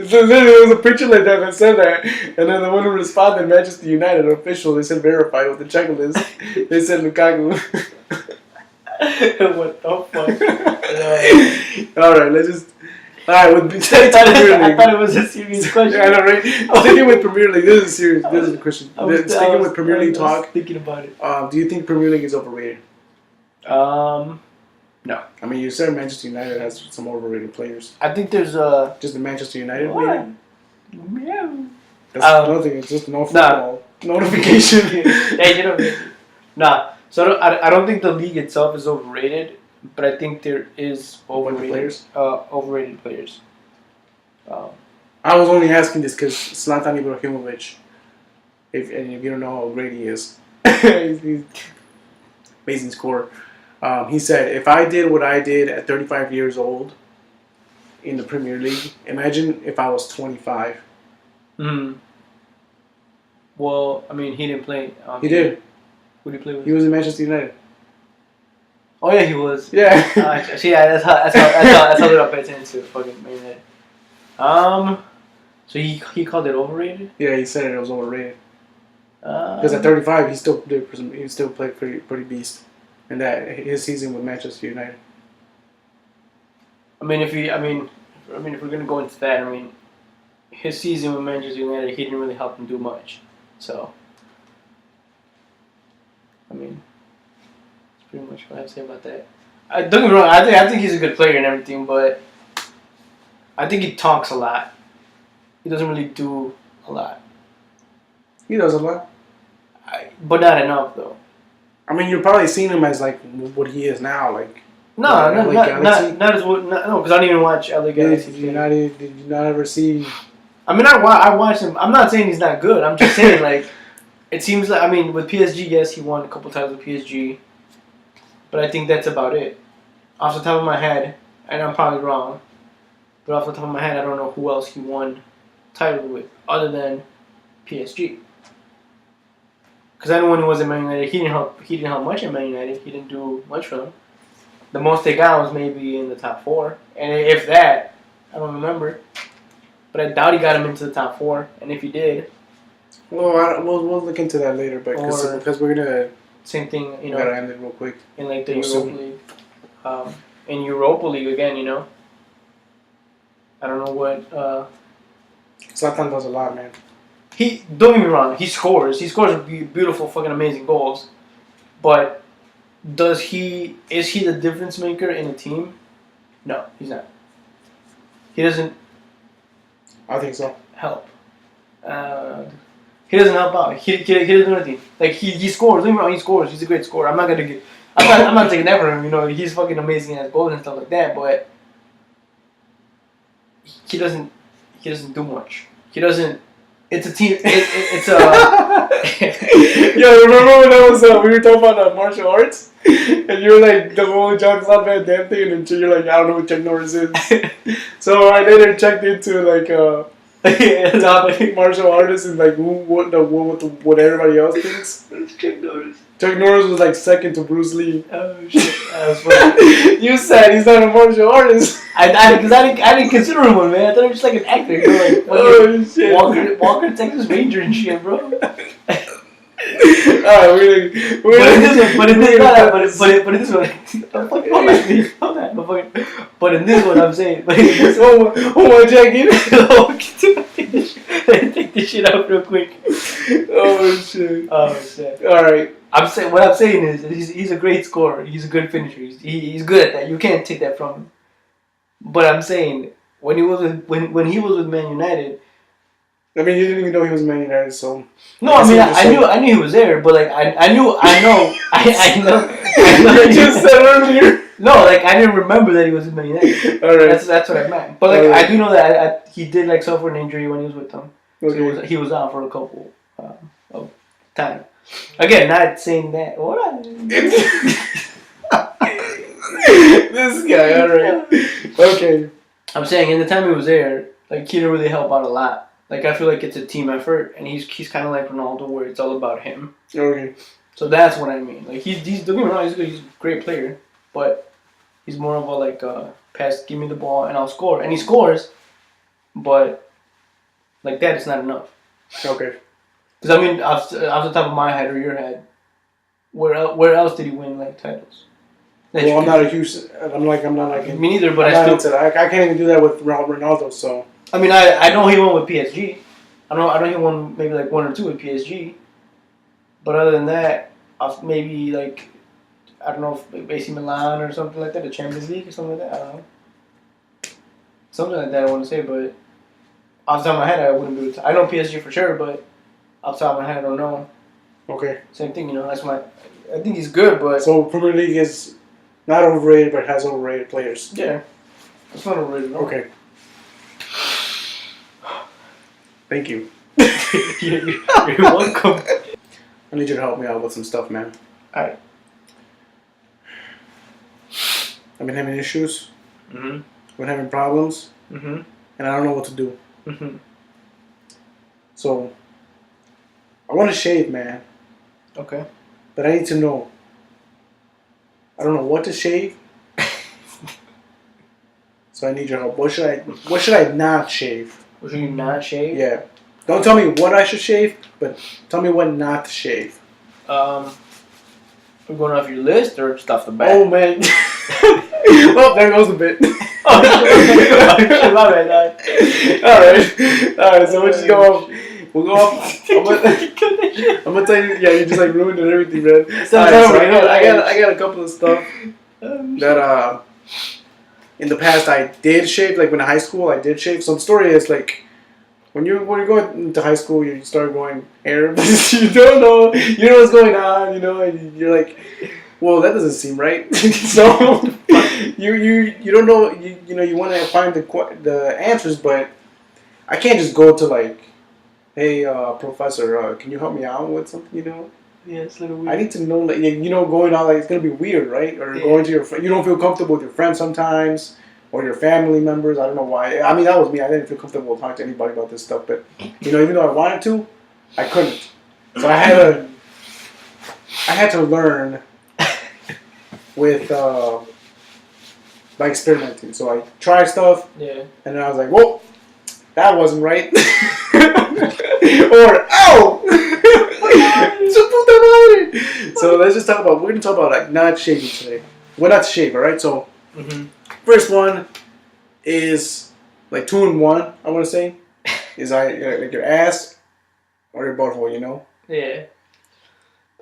So literally, there was a picture like that said that, and then the one who responded, Manchester United official, they said verified with the checklist. They said Lukaku. What the fuck? Alright, let's just. Alright, with I thought it was a serious question. I know, right? Sticking with Premier League, this is serious. This is a question. Sticking with Premier League talk. Thinking about it. Do you think Premier League is overrated? No. I mean, you said Manchester United has some overrated players. I think there's just the Manchester United what? maybe? Yeah. That's nothing. It's just no football notification. Yeah, Nah. So I don't think the league itself is overrated, but I think there is overrated players. Overrated players. I was only asking this because Zlatan Ibrahimovic. If you don't know how great he is, he's amazing scorer. He said, if I did what I did at 35 years old in the Premier League, imagine if I was 25. Well, I mean, he didn't play. He did. Who did he play with? He was in Manchester United. Oh yeah, he was. Yeah. That's how they don't pay attention to fucking Man United. So he called it overrated. Yeah, he said it was overrated. Because at 35, he still played pretty beast. And that his season with Manchester United. I mean, if we're gonna go into that, I mean, his season with Manchester United, he didn't really help him do much. So, I mean, that's pretty much what I have to say about that. Don't get me wrong. I think he's a good player and everything, but I think he talks a lot. He doesn't really do a lot. He does a lot, but not enough though. I mean, you're probably seeing him as like what he is now, like. Not as what. No, because I don't even watch LA Galaxy. Did you not ever see? I mean, I watched him. I'm not saying he's not good. I'm just saying like, it seems like with PSG, yes, he won a couple titles with PSG, but I think that's about it. Off the top of my head, and I'm probably wrong, but off the top of my head, I don't know who else he won title with other than PSG. Because I know when he was in Man United, he didn't help much in Man United. He didn't do much for them. The most they got was maybe in the top 4, and if that, I don't remember. But I doubt he got him into the top 4, and if he did, well, we'll look into that later, but because we're gonna same thing, gotta end it real quick in like the Europa League, in Europa League again, I don't know what. Zlatan does a lot, man. Don't get me wrong. He scores. He scores beautiful, fucking amazing goals, but Is he the difference maker in a team? No, he's not. He doesn't I think so. help. He doesn't help out. He doesn't do anything. Like he scores. Don't get me wrong, he scores. He's a great scorer. I'm not taking that from him. You know, he's fucking amazing at goals and stuff like that. But he doesn't do much. He doesn't. It's a team. It's a. Yo, remember when that was we were talking about martial arts, and you were like the whole Jean-Claude Van Damme thing, and then you're like, I don't know what Chuck Norris is. So I later checked into like top martial artists and like what everybody else thinks. Chuck Norris. Chuck Norris was like second to Bruce Lee. Oh shit, that was funny. You said he's not a martial artist. I didn't consider him one, man. I thought he was just like an actor. You know, like Oh shit. Walker Texas Ranger and shit, bro. Alright, But in this one, but in this one, I'm saying, oh my Jackie. Take this shit out real quick. Oh shit. Oh shit. Alright. What I'm saying is he's a great scorer. He's a good finisher. He's good at that. You can't take that from him. But I'm saying when he was with Man United. I mean, you didn't even know he was Man United, so. No, I knew he was there, but like I know. You just said earlier. No, like I didn't remember that he was in Man United. All right. That's what I meant. But like I do know that he did like suffer an injury when he was with them. Okay. So he was out for a couple of time. Again, not saying that. What? This guy, alright. Okay. I'm saying in the time he was there, like he didn't really help out a lot. Like I feel like it's a team effort, and he's kind of like Ronaldo, where it's all about him. Okay. So that's what I mean. Like he's don't get me wrong, he's good, he's a great player, but he's more of a like pass, give me the ball, and I'll score, and he scores, but like that, it's not enough. Okay. Because I mean, off the top of my head or your head, where else did he win like titles? Well, I'm not like me neither, but I can't even do that with Ronaldo. So I mean, I know he won with PSG. I know he won maybe like 1 or 2 with PSG. But other than that, maybe like I don't know if AC Milan or something like that, the Champions League or something like that. I don't know. Something like that I want to say, but off the top of my head, I wouldn't be able to. I know PSG for sure, but off the top of my head, I don't know. Okay. Same thing, you know. That's why I think he's good, but so Premier League is not overrated, but has overrated players. Yeah, it's not overrated. No. Okay. Thank you. You're welcome. I need you to help me out with some stuff, man. Alright. I've been having issues. Mhm. I've been having problems. Mhm. And I don't know what to do. Mhm. So I want to shave, man. Okay. But I need to know. I don't know what to shave. So I need your help. What should I not shave? What should you not shave? Yeah. Don't tell me what I should shave, but tell me what not to shave. We're going off your list or just off the bat? Oh man. Well, there goes a bit. My bad. Alright, so we'll just go off. We'll go off. I'm gonna tell you, yeah, you just like ruined everything, man. Alright, so I got a couple of stuff that in the past I did shave, like when in high school I did shave. So the story is like when you're going into high school, you start going hair. You don't know, you know what's going on, you know, and you're like, well, that doesn't seem right. So you don't know, you know, you want to find the answers, but I can't just go to like, hey, professor, can you help me out with something, you know? Yeah, it's a little weird. I need to know, like, you know, going out, like, it's going to be weird, right? Or going to you don't feel comfortable with your friends sometimes, or your family members. I don't know why. I mean, that was me. I didn't feel comfortable talking to anybody about this stuff, but, you know, even though I wanted to, I couldn't. So I had to learn with, by experimenting. So I tried stuff, and then I was like, whoa, that wasn't right. Or, ow! So let's just we're going to talk about like not shaving today. Well, not to shave, alright? So, first one is like 2 in 1, I want to say. Is like your ass or your butthole, you know? Yeah.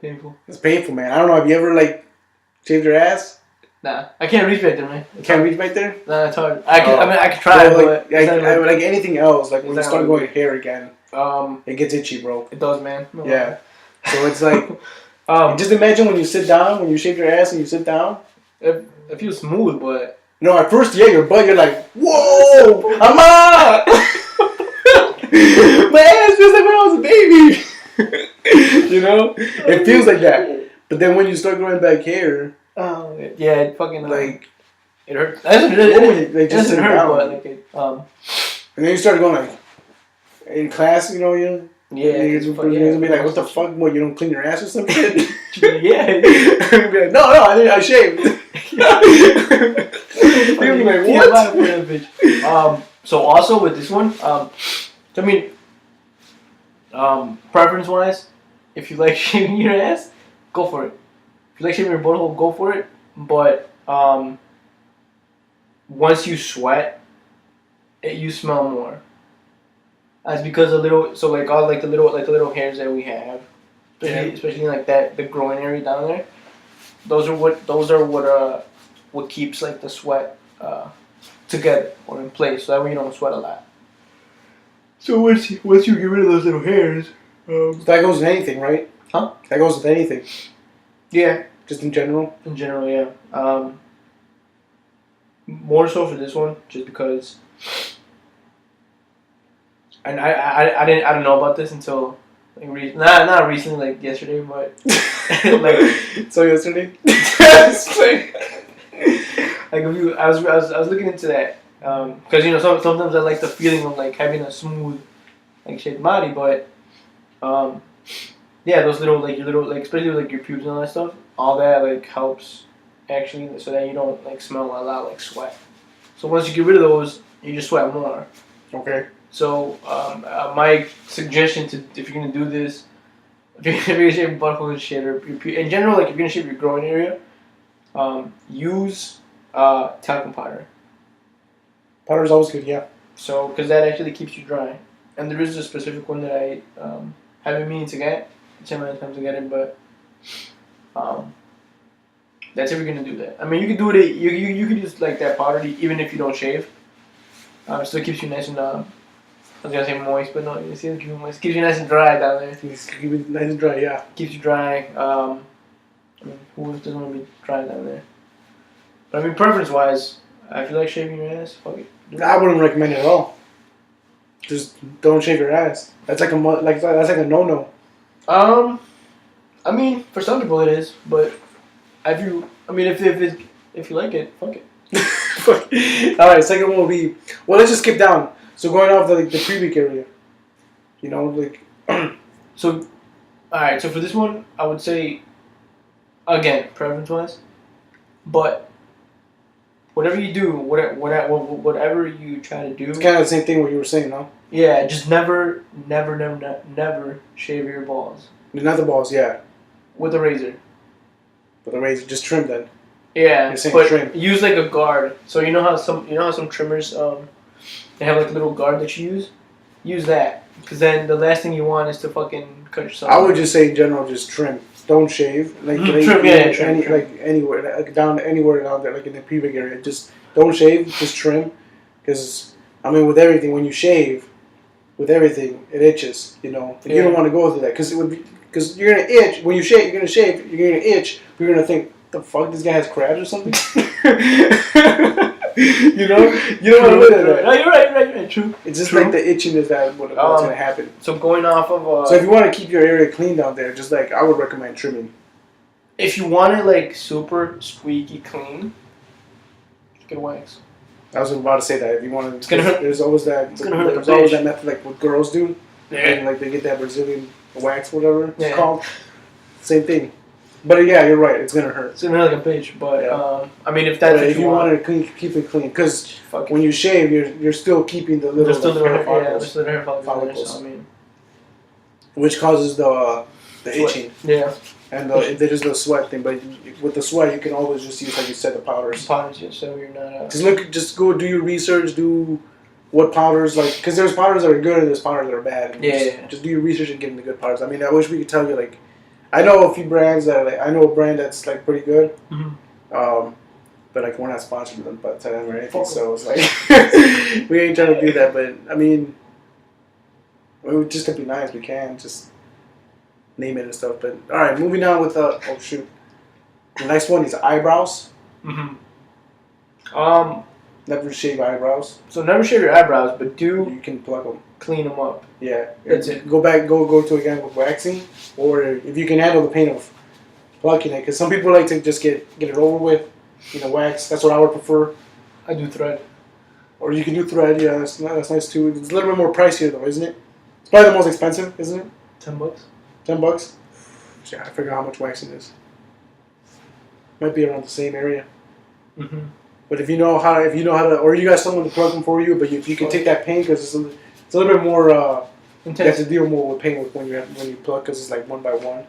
Painful. It's painful, man. I don't know, have you ever like Shaved your ass? Nah, I can't reach back there, man. You can't reach back there? Nah, it's hard. I mean, I could try, like, but like anything else, like when you start going hair again, it gets itchy, bro. It does, man. No yeah. So it's like, just imagine when you sit down, when you shave your ass and you sit down. It feels smooth, but no, at first, yeah, your butt, you're like, whoa, I'm out. My ass feels like when I was a baby. You know, it feels like that. But then when you start growing back hair, yeah, it fucking like it hurts. It doesn't hurt, down. but like it. And then you start going like in class, you know, you're gonna be like, what the fuck? What, you don't clean your ass or some shit? Yeah. Be like, no, I shaved. You'll be like, what? So also with this one, I mean, preference wise, if you like shaving your ass, go for it. If you like shaving your butthole, go for it. But once you sweat, you smell more. That's because the little, so like all the little hairs that we have, especially like that, the groin area down there. Those are what keeps like the sweat together or in place, so that way you don't sweat a lot. So once you get rid of those little hairs, that goes with anything, right? Huh? That goes with anything. Yeah. Just in general. In general, yeah. More so for this one, just because. And I didn't know about this until like not recently, like yesterday, but like so yesterday. Like I was looking into that because you know sometimes I like the feeling of like having a smooth like shaved body, but yeah, those little like your little like especially like your pubes and all that stuff, all that like helps actually so that you don't like smell a lot like sweat. So once you get rid of those, you just sweat more. Okay. So my suggestion to if you're gonna do this, if you're gonna shave your butthole and shit, or in general, like if you're gonna shave your groin area, use talcum powder. Powder's always good, yeah. So because that actually keeps you dry, and there is a specific one that I have been meaning to get. It's a many times to get it, but that's if you're gonna do that. I mean, you could do it. You could use like that powder even if you don't shave. It still keeps you nice and I was gonna say moist, but no, you see, it keeps you nice and dry down there. Keeps you nice and dry, yeah. Keeps you dry. I mean, who doesn't want to be dry down there? But I mean, preference-wise, if you like shaving your ass, fuck it. I wouldn't recommend it at all. Just don't shave your ass. That's like a no-no. I mean, for some people it is, but if you like it, fuck it. All right, second one will be. Well, let's just skip down. So going off the pubic area, you know, like. So, all right. So for this one, I would say, again, preference-wise, but whatever you do, whatever you try to do, it's kind of the same thing what you were saying, no? Yeah, just never shave your balls. Not the balls, yeah. With a razor. With a razor, just trim then. Yeah, you're saying but trim. Use like a guard. So you know how some trimmers they have like a little guard that you use. Use that, because then the last thing you want is to fucking cut yourself. I would just say in general, just trim. Don't shave. Like trim, like anywhere, like anywhere down there, like in the pubic area. Just don't shave. Just trim, because I mean, with everything, when you shave, with everything, it itches. You know, you don't want to go through that because you're gonna itch when you shave. You're gonna shave. You're gonna itch. You're gonna think, the fuck, this guy has crabs or something. You know what I mean? No, you're right. True. It's just like the itchiness that what's gonna happen. So going off of so if you want to keep your area clean down there, just like I would recommend trimming. If you want it like super squeaky clean, get a wax. I was about to say that if you want to, it's gonna hurt. There's always that. It's gonna hurt. There's always that method, like what girls do. Yeah. And like they get that Brazilian wax, whatever it's called. Same thing. But yeah, you're right. It's gonna hurt. It's gonna hurt like a bitch. But I mean, if that's if you want to keep it clean, because when you shave, you're still keeping the little hair follicles. So, I mean, which causes the itching. Yeah. And there's the sweat thing, but with the sweat, you can always just use, like you said, the powders. Powders, yeah, so you're not. Just go do your research. Do what powders because there's powders that are good and there's powders that are bad. Yeah. Just do your research and get in the good powders. I mean, I wish we could tell you like. I know a few brands that I know a brand that's like pretty good. Mm-hmm. But like we're not sponsored with them by them or anything, Fuck. so it's like we ain't trying to do that. But I mean, it would just to be nice. We can just name it and stuff. But all right, moving on with oh shoot, the next one is eyebrows. Mm-hmm. Never shave eyebrows. So never shave your eyebrows, but You can pluck them. clean them up. Yeah, That's it. Go to again with waxing, or if you can handle the pain of plucking it, because some people like to just get it over with. Wax. That's what I would prefer. I do thread. Or you can do thread. Yeah, that's nice too. It's a little bit more pricier though, isn't it? It's probably the most expensive, isn't it? $10. $10. Yeah, I forget how much waxing is. Might be around the same area. Mm-hmm. But if you know how to, or you got someone to plug them for you, but you can take that pain because it's a little bit more. You have to deal more with pain when you plug because it's like one by one.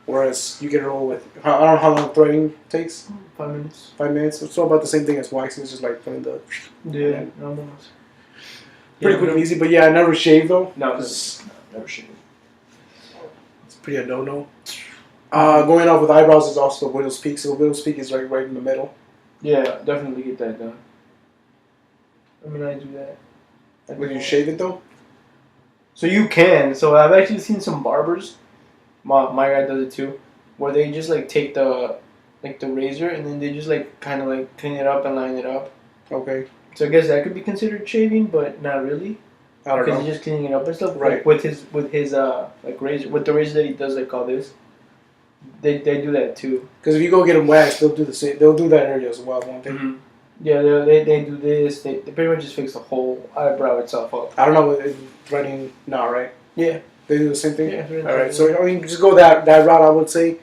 Whereas you get it all with. I don't know how long threading takes. 5 minutes. 5 minutes. It's all about the same thing as waxing. It's just like putting the. Yeah, almost. Pretty quick and easy, but yeah, I never shave though. No, never shave. It's pretty a no. Going off with eyebrows is also the widow's peak. So the widow's peak is right in the middle. Yeah, definitely get that done. I mean, I do that. When you shave it though? So you can. So I've actually seen some barbers. My guy does it too, where they just like take the razor and then they just like kind of like clean it up and line it up. Okay. So I guess that could be considered shaving, but not really. I don't know. Because he's just cleaning it up and stuff. Right. Like with his like razor, with the razor that he does like all this. They do that too. Because if you go get them waxed, they'll do the same. They'll do that area as well, won't they? Mm-hmm. Yeah, they do this. They pretty much just fix the whole eyebrow itself up. I don't know what threading now, right? Yeah. They do the same thing? Yeah. Alright, so I mean, just go that route, I would say.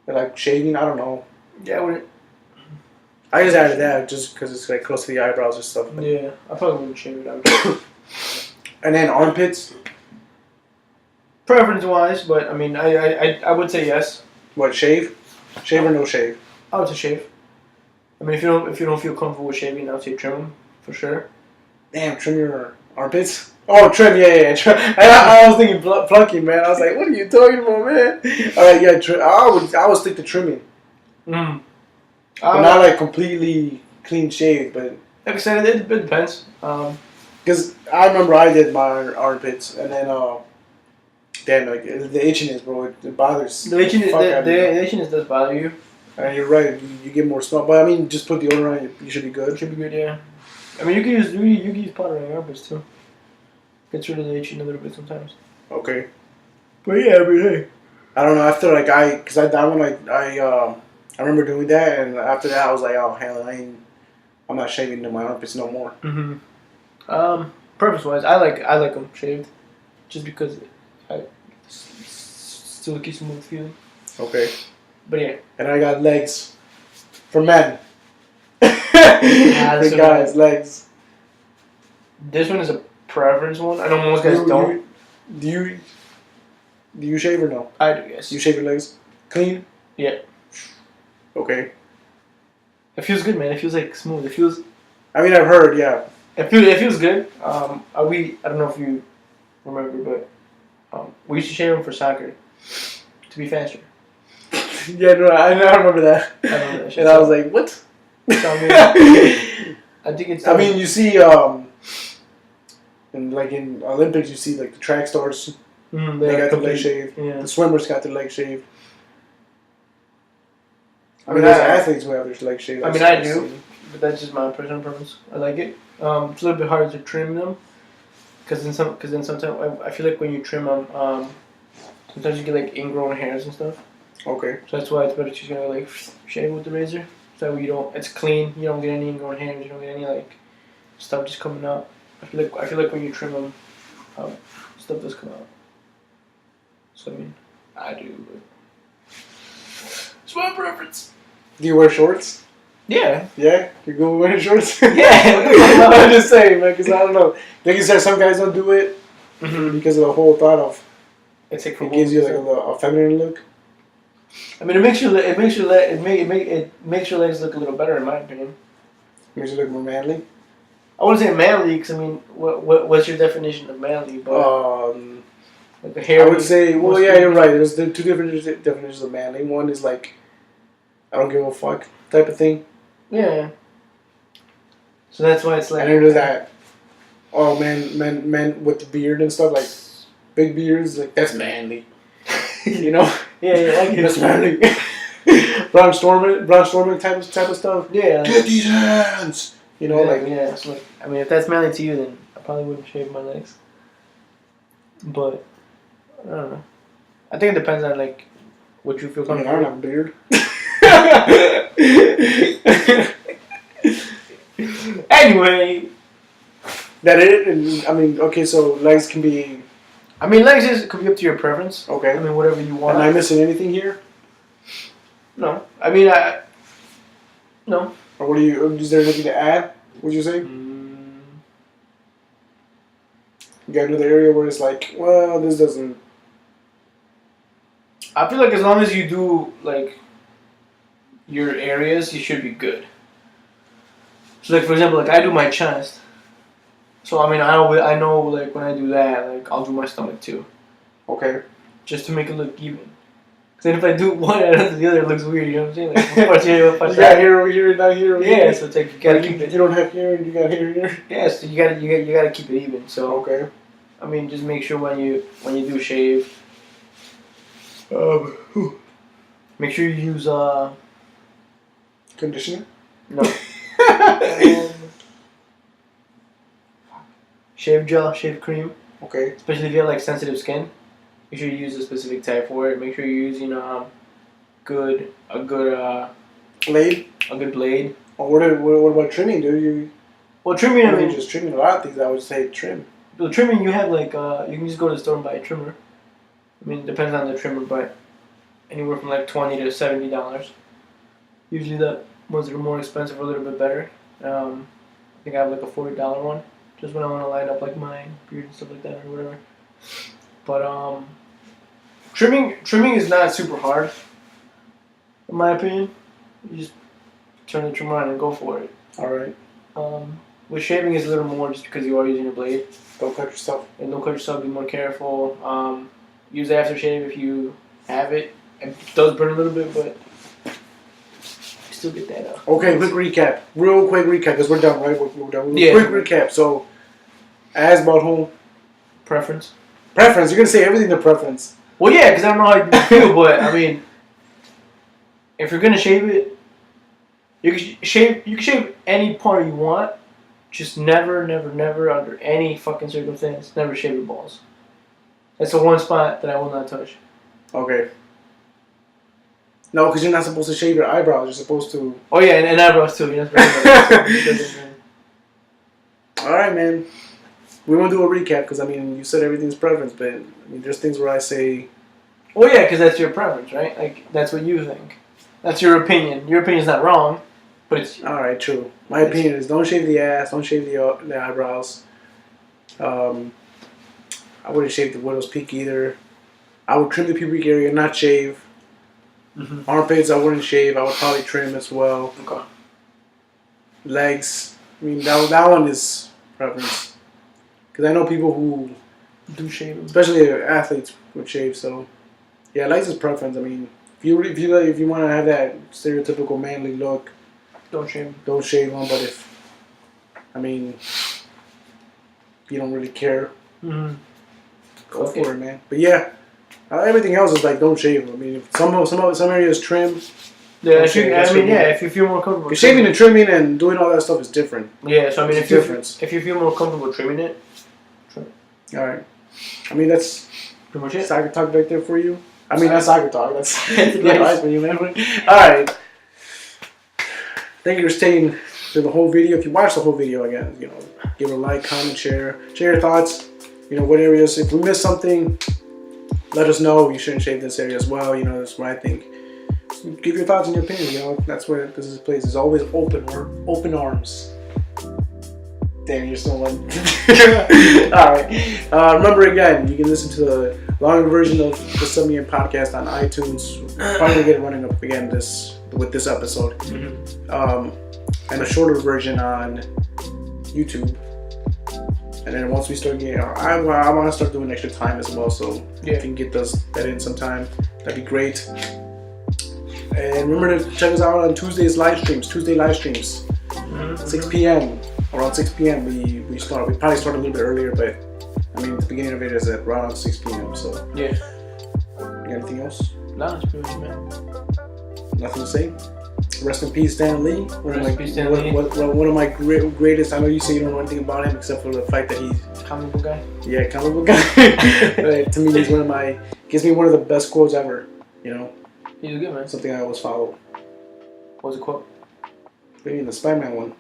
But like shaving, I don't know. Yeah, I just added that just because it's like close to the eyebrows and stuff. Yeah, I probably wouldn't shave it out. And then armpits. Preference wise, but I mean, I would say yes. What, shave? Shave or no shave? I would say shave. I mean, if you don't feel comfortable with shaving, I would say trim them for sure. Damn, trim your armpits? Oh, trim, yeah. Trim. I was thinking plucking, man. I was like, what are you talking about, man? Alright, yeah, trim. I would stick to trimming. Mm. But not like completely clean shaved, but... Like I said, it depends. Because I remember I did my armpits, and then, damn, like, the itchiness, bro, it bothers The itchiness does bother you. And you're right, you get more smell. But I mean, just put deodorant on, you should be good. Should be good, yeah. I mean, you can use powder on your armpits too. Gets rid of the itching a little bit sometimes. Okay. But yeah, I mean, hey. I don't know, after, like, I remember doing that, and after that, I was like, oh, hell, I'm not shaving my armpits no more. Mm-hmm. Purpose-wise, I like them shaved. Just because I still keeps smooth feeling. Okay. But yeah. And I got legs. For men. The guys, legs. This one is a preference one. I know most guys don't. Do you shave or no? I do, yes. You shave your legs? Clean? Yeah. Okay. It feels good, man. It feels like smooth. It feels... I mean, I've heard, yeah. It feels good. I don't know if you remember, but we used to shave them for soccer to be faster. Yeah, no, I remember that. I remember that shit. And I was like, what? So, I think it's... I mean, you see, in Olympics, you see, like, the track stars, they got their leg shaved. Yeah. The swimmers got their leg shaved. I mean, I there's athletes who have their leg shaved. I mean, I do, but that's just my personal preference. I like it. It's a little bit harder to trim them, because then sometimes I feel like when you trim them, sometimes you get like ingrown hairs and stuff. Okay. So that's why it's better to like shave with the razor. So you don't. It's clean. You don't get any ingrown hairs. You don't get any like stuff just coming out. I feel like when you trim them, stuff does come out. So I mean, I do. But it's my preference. Do you wear shorts? Yeah. Yeah? You go wearing shorts? Yeah. I'm just saying, man, because I don't know. Like you said, some guys don't do it because of the whole thought of it gives you like a feminine look. I mean, it makes your legs look a little better, in my opinion. Makes you look more manly. I wouldn't say manly, because I mean, what's your definition of manly? But Like a hairy. I would say, well, yeah, you're right. There's the two different definitions of manly. One is like, I don't give a fuck type of thing. Yeah. So that's why it's like. And then there's that, oh men with the beard and stuff, like big beards, like that's manly. You know? Yeah, like that's manly. Braun Strowman type of stuff. Yeah. Get these hands. You know, like yeah. So like, I mean, if that's manly to you, then I probably wouldn't shave my legs. But I don't know. I think it depends on like what you feel comfortable. I don't have a beard. Anyway, that it. And, I mean, okay, so legs can be. I mean, legs could be up to your preference. Okay. I mean, whatever you want. Am I missing anything here? No. I mean, no. Or what do you? Is there anything to add? Would you say? You gotta do the area where it's like, well, this doesn't. I feel like as long as you do like your areas, you should be good. So like for example, like I do my chest. So I mean, I know like when I do that, like I'll do my stomach too. Okay. Just to make it look even. Cause then if I do one after the other, it looks weird. You know what I'm saying? Like you got hair over here, not here over here. Yeah, so it's like you gotta keep it. You don't have hair, and you got hair here. Yeah, so you gotta keep it even. So okay. I mean, just make sure when you do shave, make sure you use conditioner. No. Shave gel, shave cream. Okay. Especially if you have like sensitive skin, make sure you use a specific type for it. Make sure you're using a good blade. A good blade. Oh, what about trimming, dude? Well, trimming. I mean, just trimming a lot of things. I would say trim. The trimming you have like you can just go to the store and buy a trimmer. I mean, it depends on the trimmer, but anywhere from like $20 to $70. Usually the ones that are more expensive are a little bit better. I think I have like a $40 one, just when I want to line up like my beard and stuff like that or whatever. But trimming is not super hard, in my opinion. You just turn the trimmer on and go for it. All right. With shaving is a little more just because you are using a blade. Don't cut yourself. And don't cut yourself. Be more careful. Use aftershave if you have it. It does burn a little bit, but you still get that. Okay, quick recap. Real quick recap because we're done, right? We're done. Yeah. Quick recap. So, as about home preference. Preference. You're gonna say everything to preference. Well, yeah, because I don't know how you feel, but I mean, if you're gonna shave it, you can shave any part you want. Just never under any fucking circumstance, never shave your balls. That's the one spot that I will not touch. Okay. No, because you're not supposed to shave your eyebrows. You're supposed to. Oh yeah, and eyebrows too. You're not supposed to. All right, man. We won't do a recap because I mean you said everything's preference, but I mean there's things where I say. Well, yeah, because that's your preference, right? Like that's what you think. That's your opinion. Your opinion's not wrong. But it's all right. True. My opinion is don't shave the ass, don't shave the eyebrows. I wouldn't shave the widow's peak either. I would trim the pubic area, not shave. Mm-hmm. Armpits, I wouldn't shave. I would probably trim as well. Okay. Legs, I mean that one is preference. Because I know people who do shave, especially athletes would shave. So yeah, legs is preference. I mean, if you want to have that stereotypical manly look. Don't shave them, but if, I mean, you don't really care, go for it, man. But yeah, everything else is like don't shave them. I mean, if some areas trim. Yeah, if you feel more comfortable. Because shaving and trimming and doing all that stuff is different. Yeah, so I mean, if you feel more comfortable trimming it, trim it. All right. I mean, that's pretty much it. Soccer talk right there for you. I mean, that's soccer talk. That's good advice for you, man. All right. Thank you for staying through the whole video. If you watched the whole video, again, give it a like, comment, share your thoughts. What areas, if we missed something, let us know. You shouldn't shave this area as well. That's what I think. Give your thoughts and your opinion. That's where this place is always open. We're open arms. Damn, you're still one. All right. Remember again, you can listen to the longer version of the 7 Year Podcast on iTunes. Probably gonna get it running up again with this episode. Mm-hmm. And a shorter version on YouTube. And then once we start getting, I want to start doing extra time as well, so Yeah. if you can get that in sometime, that'd be great. And remember to check us out on Tuesday live streams, 6 p.m. Around 6 p.m. we start. We probably start a little bit earlier, but I mean the beginning of it is at around 6 p.m. So Yeah. you got anything else? No, it's pretty much, man. Nothing to say. Rest in peace, Stan Lee. Rest in peace, Stan Lee. One of my greatest. I know you say you don't know anything about him except for the fact that he's Comic book guy. yeah, comic book guy. But to me, he's gives me one of the best quotes ever. You know, He's good, man. something I always follow. What was the quote? Maybe in the Spider-Man one.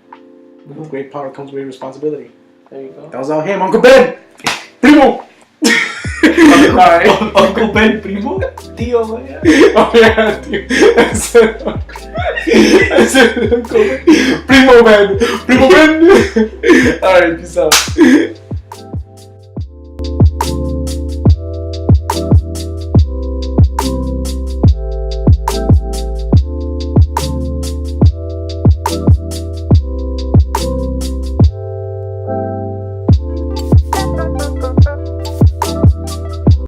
With great power comes great responsibility. There you go. That was on him, Uncle Ben. Primo. Alright. Uncle Ben, primo, tío, man. Oh yeah, dude. I said Uncle Ben. Primo Ben. Primo Ben. Alright, peace out.